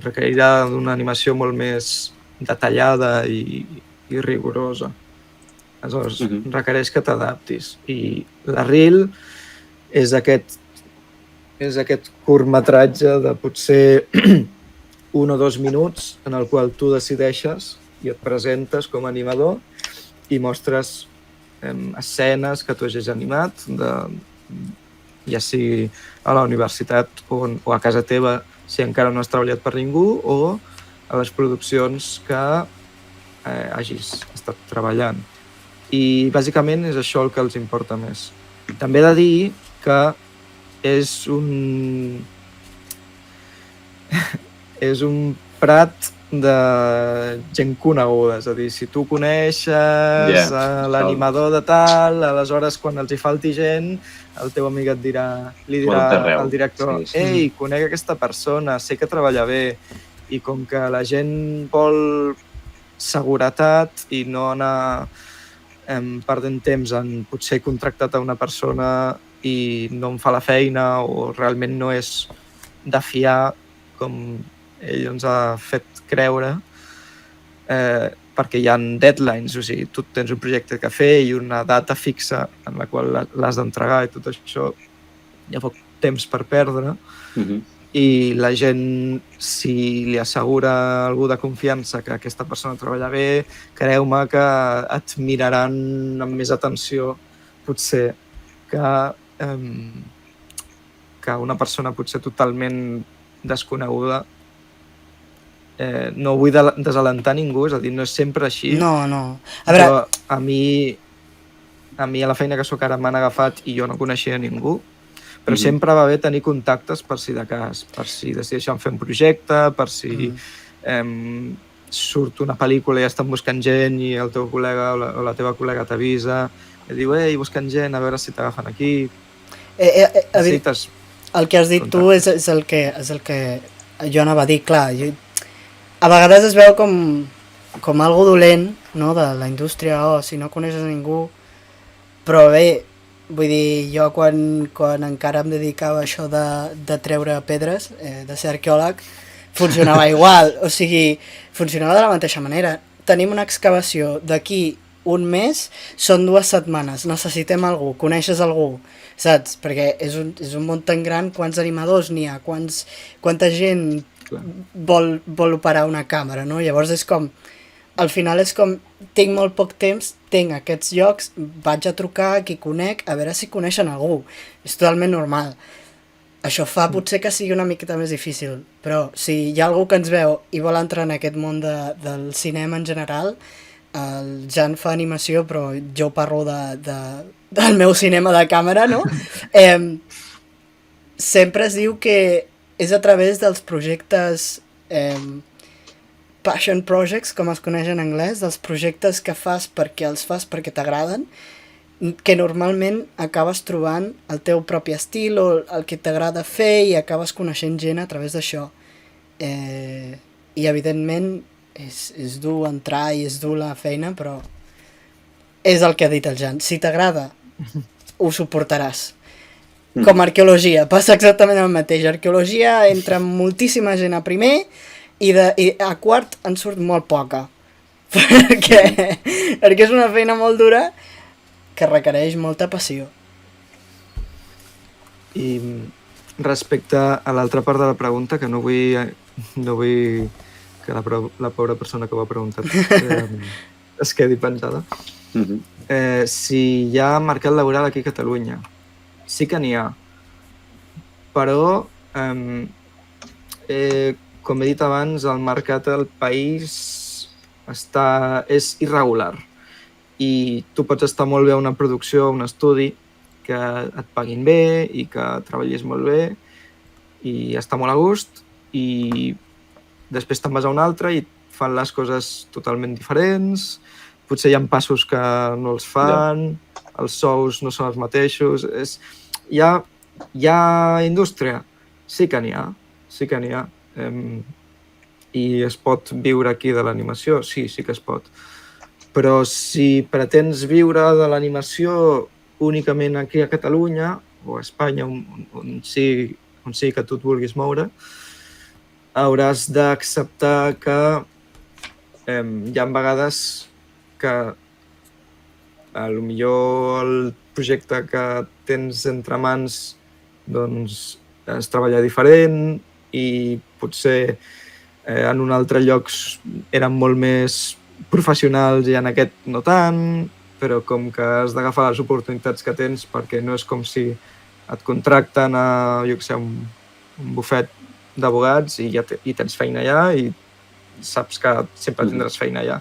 requerirà d'una animació molt més detallada i rigorosa. Aleshores, requereix que t'adaptis. I la reel és aquest curtmetratge de potser 1 o 2 minuts en el qual tu decideixes i et presentes com a animador i mostres escenes que tu hagis animat, ja sigui a la universitat o a casa teva, si encara no has treballat per ningú, o a les produccions que hagis estat treballant. I bàsicament és això el que els importa més. També he de dir que és un prat de gent coneguda, és a dir, si tu coneixes l'animador de tal, aleshores quan els hi falti gent, el teu amic li dirà al director, ei, conec aquesta persona, sé que treballa bé, i com que la gent vol seguretat i no anar perdent temps en potser contractat a una persona i no em fa la feina o realment no és de fiar com ell ens ha fet creure, perquè hi ha deadlines, o sigui, tu tens un projecte que fer i una data fixa en la qual l'has d'entregar i tot això, hi ha poc temps per perdre, i la gent, si li assegura algú de confiança que aquesta persona treballa bé, creu-me que et miraran amb més atenció, potser, que una persona potser totalment desconeguda. No vull desalentar ningú, és a dir, no és sempre així. No. A veure... Però a mi a la feina que soc ara m'han agafat i jo no coneixia ningú, però sempre va bé tenir contactes per si de cas, per si decideixen fer un projecte, per si surt una pel·lícula i estan buscant gent i el teu col·lega o la teva col·lega t'avisa i diu, ei, buscant gent, a veure si t'agafen aquí. El que has dit tu és el que jo anava a dir, clar, a vegades es veu com algo dolent, no?, de la indústria, si no coneixes a ningú, però bé, vull dir, jo quan encara em dedicava a això de treure pedres, de ser arqueòleg, funcionava igual, o sigui, funcionava de la mateixa manera. Tenim una excavació d'aquí un mes, són 2 setmanes, necessitem algú, coneixes algú, saps? Perquè és un món tan gran, quants animadors n'hi ha, quanta gent vol operar una càmera, no? Llavors és com, al final és com, tinc molt poc temps, tinc aquests llocs, vaig a trucar a qui conec, a veure si coneixen algú. És totalment normal. Això fa potser que sigui una miqueta més difícil, però si hi ha algú que ens veu i vol entrar en aquest món del cinema en general, el Jan fa animació, però jo parlo del meu cinema de càmera, no? Sempre es diu que és a través dels projectes passion projects, com es coneix en anglès, dels projectes que fas perquè t'agraden, que normalment acabes trobant el teu propi estil o el que t'agrada fer i acabes coneixent gent a través d'això. I evidentment és dur entrar i és dur la feina, però és el que ha dit el Jan. Si t'agrada, ho suportaràs. Com arqueologia, passa exactament el mateix. Arqueologia entra moltíssima gent a primer i a quart en surt molt poca. perquè és una feina molt dura que requereix molta passió. I respecte a l'altra part de la pregunta, que no vull que la pobra persona que ho ha preguntat es quedi pensada, si hi ha mercat laboral aquí a Catalunya, sí que n'hi ha, però com he dit abans, el mercat del país és irregular i tu pots estar molt bé a una producció, a un estudi, que et paguin bé i que treballis molt bé i està molt a gust, i després te'n vas a un altre i fan les coses totalment diferents, potser hi ha passos que no els fan, els sous no són els mateixos. Hi ha indústria? Sí que n'hi ha, sí que n'hi ha. I es pot viure aquí de l'animació? Sí que es pot. Però si pretens viure de l'animació únicament aquí a Catalunya o a Espanya, on sigui que tu et vulguis moure, hauràs d'acceptar que hi ha vegades que potser el projecte que tens entre mans doncs es treballa diferent i potser en un altre lloc eren molt més professionals i en aquest no tant, però com que has d'agafar les oportunitats que tens perquè no és com si et contracten a, jo què sé, un bufet d'abogats i i tens feina allà i saps que sempre tindràs feina allà.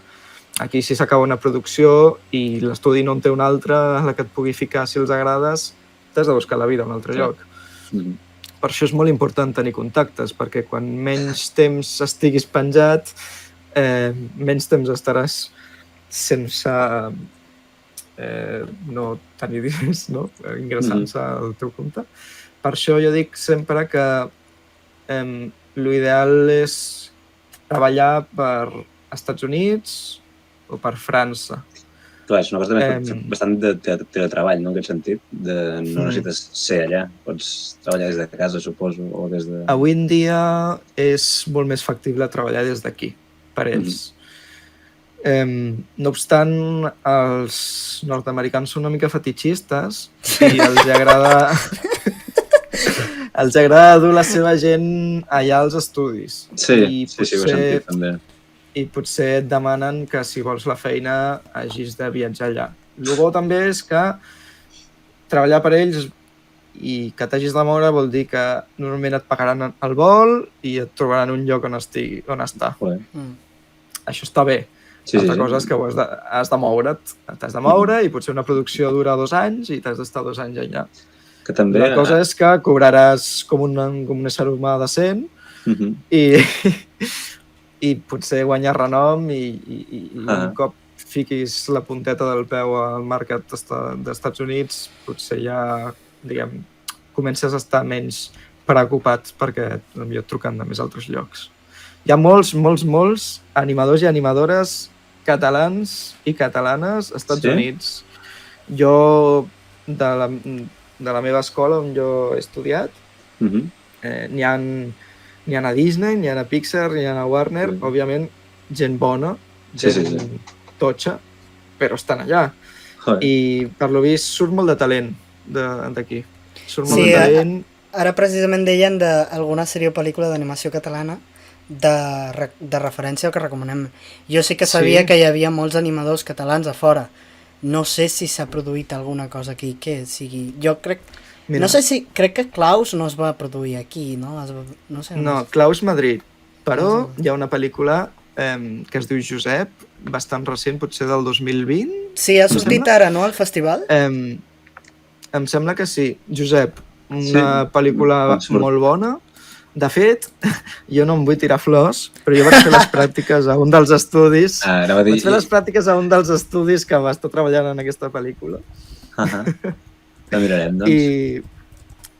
Aquí si s'acaba una producció i l'estudi no en té una altra a la que et pugui ficar si els agrades, t'has de buscar la vida a un altre lloc. Per això és molt important tenir contactes, perquè quan menys temps estiguis penjat, menys temps estaràs sense no tenir diners, no? Ingressant-se al teu compte. Per això jo dic sempre que l'ideal és treballar per Estats Units o per França. Clar, és una cosa també bastant de teletreball, no?, en aquest sentit. No necessites ser allà, pots treballar des de casa, suposo, o des de... Avui en dia és molt més factible treballar des d'aquí, per ells. No obstant, els nord-americans són una mica fetichistes i els agrada... els agrada dur la seva gent allà als estudis. Sí, ho he sentit, també. I potser et demanen que si vols la feina hagis de viatjar allà. El bo també és que treballar per ells i que t'hagis de moure vol dir que normalment et pagaran el vol i et trobaran un lloc on estar. Això està bé. L'altra cosa és que has de moure't. T'has de moure i potser una producció dura 2 anys i t'has d'estar 2 anys allà. La cosa és que cobraràs com un ésser humà decent i potser guanyar renom i un cop fiquis la punteta del peu al mercat dels Estats Units, potser ja, diguem, comences a estar menys preocupats perquè potser et truquen de més altres llocs. Hi ha molts animadors i animadores catalans i catalanes als Estats Units. Jo, de la meva escola on jo he estudiat, n'hi ha a Disney, n'hi ha a Pixar, n'hi ha a Warner, òbviament gent bona, gent totxa, però estan allà. I per lo vist surt molt de talent d'aquí. Surt molt de talent. Ara precisament deien d'alguna sèrie o pel·lícula d'animació catalana de referència que recomanem. Jo sí que sabia que hi havia molts animadors catalans a fora. No sé si s'ha produït alguna cosa aquí que sigui... Jo crec... No sé si... Crec que Klaus no es va produir aquí, no? No, Klaus Madrid. Però hi ha una pel·lícula que es diu Josep, bastant recent, potser del 2020. Sí, ha sortit ara, no?, al festival? Em sembla que sí. Josep, una pel·lícula molt bona. De fet, jo no em vull tirar flors, però jo vaig fer les pràctiques a un dels estudis. Vaig fer les pràctiques a un dels estudis que va estar treballant en aquesta pel·lícula. La mirarem, doncs. I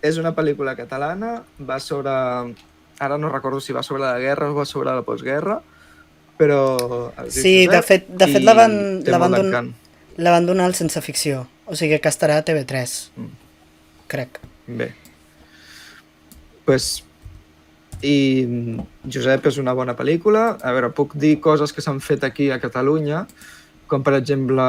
és una pel·lícula catalana, va sobre... Ara no recordo si va sobre la guerra o va sobre la postguerra, però... Sí, de fet la van donar al Sense Ficció, o sigui que estarà a TV3, crec. Bé. Pues... I Josep és una bona pel·lícula. A veure, puc dir coses que s'han fet aquí a Catalunya, com per exemple...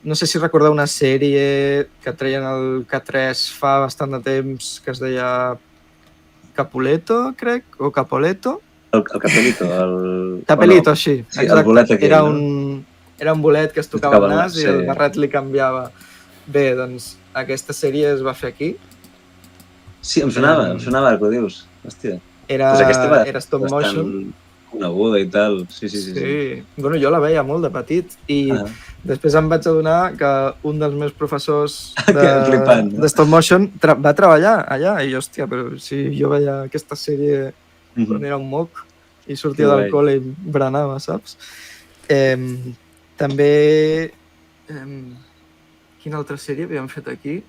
No sé si recordeu una sèrie que treien al K3 fa bastant de temps que es deia Capuleto, crec, o Capoleto. El Capelito, Capelito, sí. Sí, el bolet aquell, era un bolet que es tocava el nas i el barret li canviava. Bé, doncs aquesta sèrie es va fer aquí. Sí, em sonava el que ho dius. Hòstia. Era stop motion. Coneguda i tal. Sí. Bueno, jo la veia molt de petit i després em vaig adonar que un dels meus professors de stop motion va treballar allà i hòstia, però si jo veia aquesta sèrie quan era un moc i sortia del col·le i berenava, saps? També... Quina altra sèrie havíem fet aquí?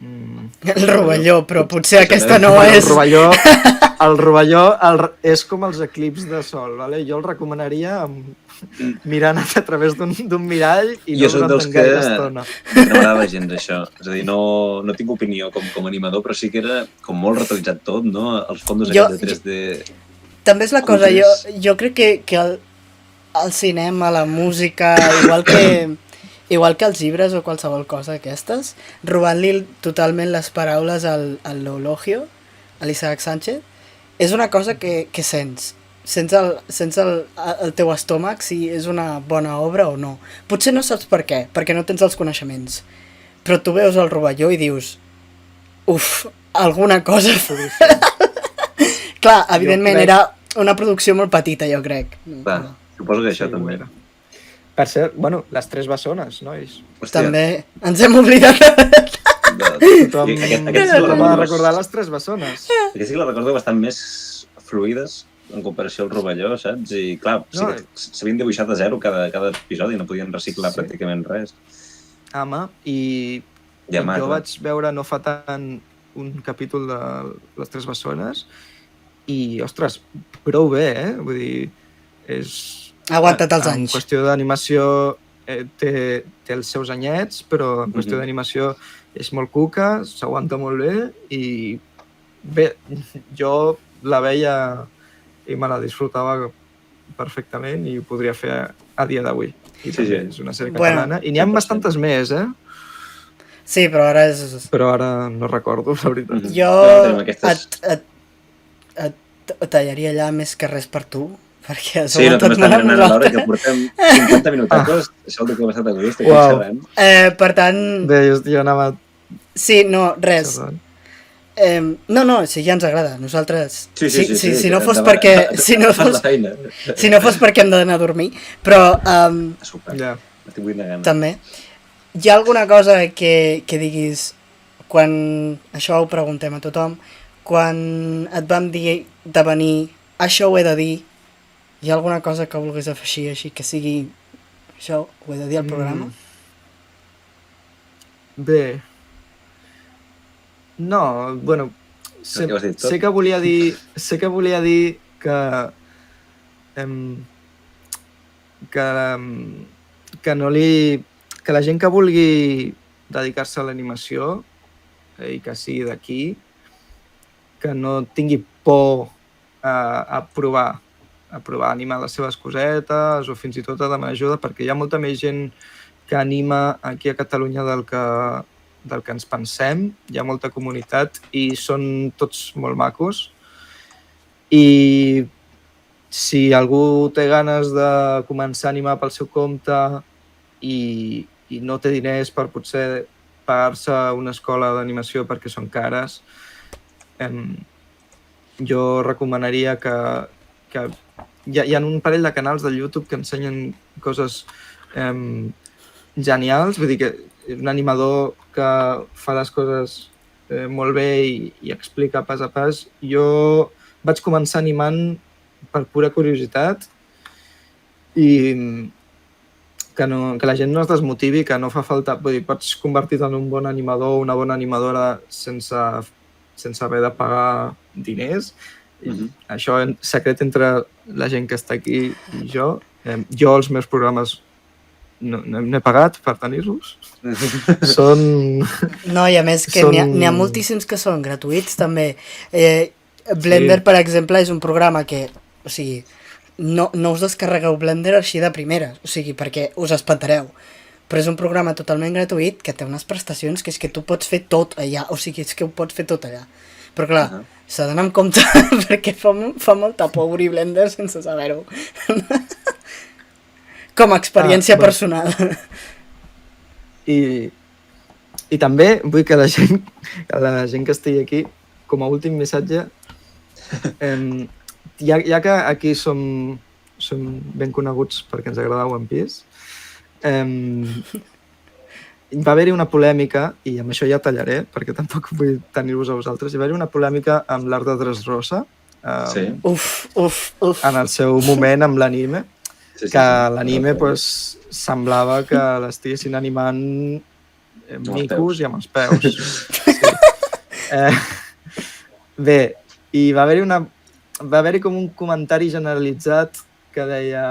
El Rovelló, però potser aquesta no és... El Rovelló és com els eclips de sol, vale? Jo el recomanaria mirant a través d'un mirall i no durant gaire estona. Jo m'agradava gens això, és a dir, no tinc opinió com animador, però sí que era com molt realitzat tot, no? Els fondos aquests de 3D... També és la cosa, jo crec que el cinema, la música, igual que els llibres o qualsevol cosa d'aquestes, robant-li totalment les paraules al Eulogio, a l'Isaac Sánchez, és una cosa que sents. el teu estómac si és una bona obra o no. Potser no saps per què, perquè no tens els coneixements. Però tu veus el rovelló i dius uf, alguna cosa... Clar, evidentment crec- era una producció molt petita, jo crec. Clar, suposo que això ho també. era. Per cert, bueno, les 3 bessones, nois. Hòstia, També ens hem oblidat Tothom, aquest sí que tothom ha de recordo. recordar les 3 bessones. Aquest sí que la recordo bastant més fluides en comparació al rovelló, saps? I clar, sí No, que s'havien dibuixat a zero cada episodi, no podien reciclar Sí. pràcticament res. Home, i Ja, jo clar. vaig veure no fa tant un capítol de les 3 bessones i, ostres, prou bé, Vull dir, és... Ha aguantat els En anys. qüestió d'animació té els seus anyets, però en qüestió Mhm. d'animació és molt cuca, s'aguanta molt bé i bé, jo la veia i me la disfrutava perfectament i ho podria fer a dia d'avui. I Sí, també sí. és una sèrie Bueno, catalana. I n'hi ha 100%. bastantes més, Sí, però ara és... però ara no recordo, la veritat. Mhm. Jo No, tenim aquestes- et tallaria allà més que res per tu, perquè Sí, no, també sobretot està molt amb mirant a l'hora que nosaltres. portem 50 minutacos, això el que m'ha estat avui, estic Uau. xerrant. Per tant, Bé, jo anava sí, no, res. xerrant. No, sí, ja ens agrada. Nosaltres, Sí, si no que fos endavant. perquè... Fas la feina. Si no fos perquè hem d'anar a dormir, però Super, Ja. m'estic buint de gana. també. Hi ha alguna cosa que diguis, quan això ho preguntem a tothom, quan et vam dir de venir, això ho he de dir, hi ha alguna cosa que vulguis afegir així que sigui, això ho he de dir al programa? Bé. No, bueno, Ja ho has dit tot. sé que volia dir que que no li... que la gent que vulgui dedicar-se a l'animació i que sigui d'aquí, que no tingui por a provar a animar les seves cosetes o fins i tot a demanar ajuda, perquè hi ha molta més gent que anima aquí a Catalunya del que ens pensem, hi ha molta comunitat i són tots molt macos. I si algú té ganes de començar a animar pel seu compte i no té diners per potser pagar-se una escola d'animació perquè són cares, jo recomanaria que hi ha un parell de canals de YouTube que ensenyen coses genials, vull dir que un animador que fa les coses molt bé i explica pas a pas. Jo vaig començar animant per pura curiositat i que la gent no es desmotivi, que no fa falta... Vull dir, pots convertir-te en un bon animador o una bona animadora sense haver de pagar diners. Això en secret entre la gent que està aquí i jo. Jo els meus programes no he pagat per tenir-los. Són... No, i a més que n'hi ha moltíssims que són gratuïts també. Blender, per exemple, és un programa que, o sigui, no us descarregueu Blender així de primeres, o sigui, perquè us espantareu. Però és un programa totalment gratuït que té unes prestacions que és que tu pots fer tot allà, o sigui, és que ho pots fer tot allà. Però clar, s'ha d'anar amb compte perquè fa molta por obrir Blender sense saber-ho. Com a experiència personal. I també vull que la gent que estigui aquí, com a últim missatge, ja que aquí som ben coneguts perquè ens agrada One Piece, va haver-hi una polèmica, i amb això ja tallaré, perquè tampoc vull tenir-vos a vosaltres, va haver-hi una polèmica amb l'art de Dressrosa, en el seu moment amb l'anime, que l'anime semblava que l'estiguessin animant micos i amb els peus. Bé, i va haver-hi com un comentari generalitzat que deia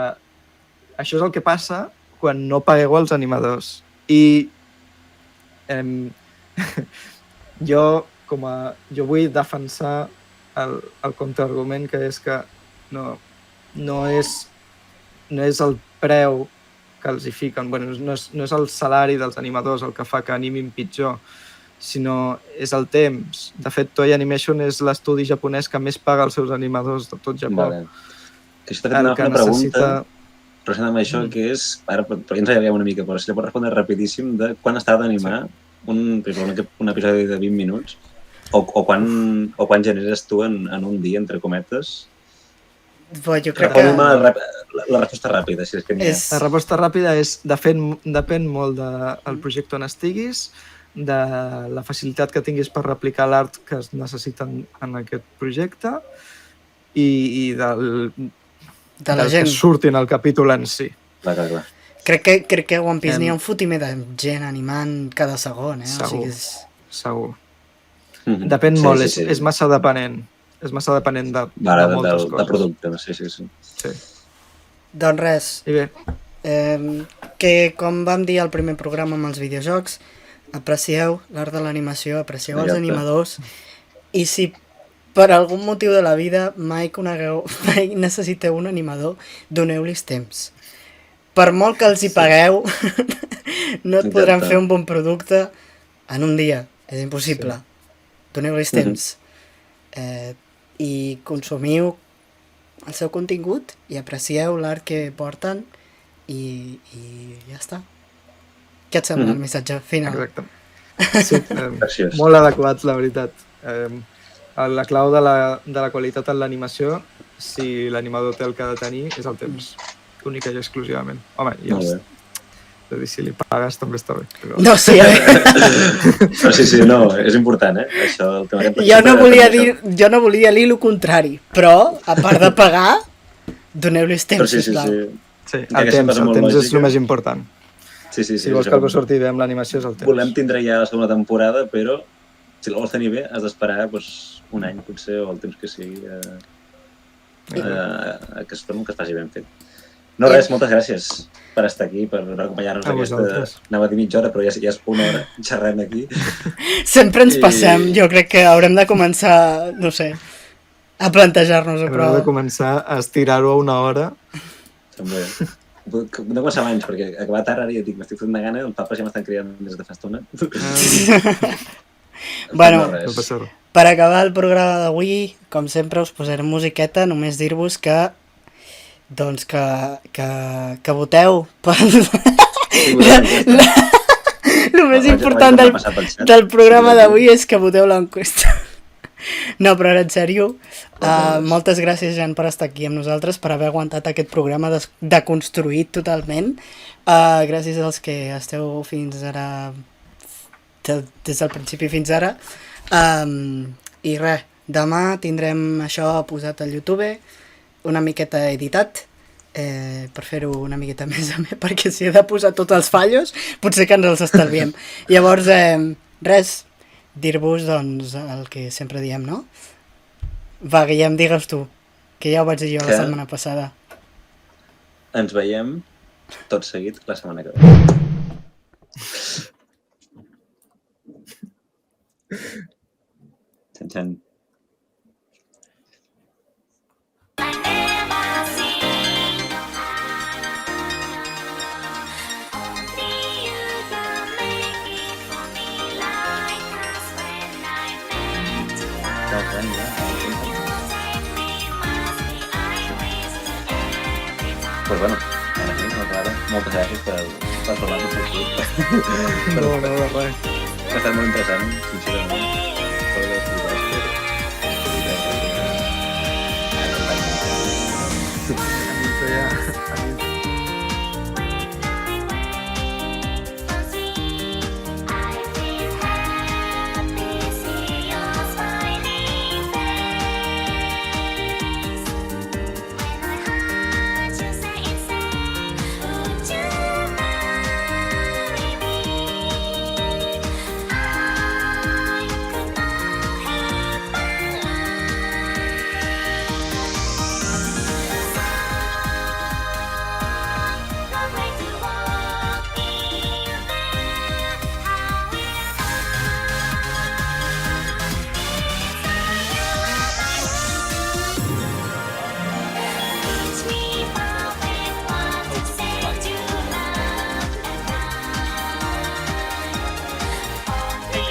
això és el que passa quan no pagueu als animadors. I jo vull defensar el contraargument, que és que no és el preu que els hi fiquen, no és el salari dels animadors el que fa que animin pitjor, sinó és el temps. De fet, Toei Animation és l'estudi japonès que més paga als seus animadors de tot Japó. Que això t'ha fet una pregunta relacionada amb això, que és, ara, perquè ens veiem una mica, però si la pots respondre rapidíssim, de quan has d'animar un episodi de 20 minuts o quan generes tu en un dia, entre cometes. Bo, jo crec que... La resposta ràpida, si és que n'hi ha. La resposta ràpida és depèn molt del projecte on estiguis, de la facilitat que tinguis per replicar l'art que es necessita en aquest projecte i de la gent que surti en el capítol en si. Clar. Crec que a One Piece n'hi ha un fotimer de gent animant cada segon, Segur, o sigui, segur. Depèn molt, és massa depenent. És massa depenent de moltes coses. De producte, sí. Doncs res, I bé, que com vam dir al primer programa amb els videojocs, aprecieu l'art de l'animació, aprecieu els animadors, i si per algun motiu de la vida mai necessiteu un animador, doneu-los temps. Per molt que els hi pagueu, no et podran fer un bon producte en un dia, és impossible. Doneu-los temps. I consumiu el seu contingut i aprecieu l'art que porten i ja està. Què et sembla el missatge final? Exacte. Sí, molt adequat, la veritat. La clau de la qualitat en l'animació, si l'animador té el que ha de tenir, és el temps. Única i exclusivament. Home, si li pagues també està bé. Però... No, sí, Sí, no, és important, això, el tema que... Jo no volia dir el contrari, però, a part de pagar, doneu-los temps, sisplau. Sí, el temps és el més important. Sí. Si vols que algú surti bé amb l'animació és el temps. Volem tindre ja la segona temporada, però si la vols tenir bé has d'esperar un any, potser, o el temps que sigui, que es faci ben fet. No res, moltes gràcies per estar aquí, per acompanyar-nos aquesta... Anava a dir mitja hora, però ja és una hora xerrant aquí. Sempre ens passem. Jo crec que haurem de començar, no sé, a plantejar-nos-ho. Haurem de començar a estirar-ho a una hora. També. No començar abans, perquè acabat ara ja dic, m'estic fent una gana, els papes ja m'estan criant des de fa estona. Bueno, per acabar el programa d'avui, com sempre us posarem musiqueta, només dir-vos que doncs que voteu per... El més important del programa d'avui és que voteu l'enquesta. No, però ara en sèrio, moltes gràcies, Jan, per estar aquí amb nosaltres, per haver aguantat aquest programa deconstruït totalment. Gràcies als que esteu fins ara, des del principi fins ara. I res, demà tindrem això posat al YouTube, una miqueta editat, per fer-ho una miqueta més amè, perquè si he de posar tots els fallos, potser que ens els estalviem. Llavors, res, dir-vos doncs el que sempre diem, no? Va, Guillem, digues tu, que ja ho vaig dir jo la setmana passada. Ens veiem tot seguit la setmana que ve. Xan. Pues bueno, moltes gràcies per parlar amb tu. No, res. Ha estat molt interessant, sincerament.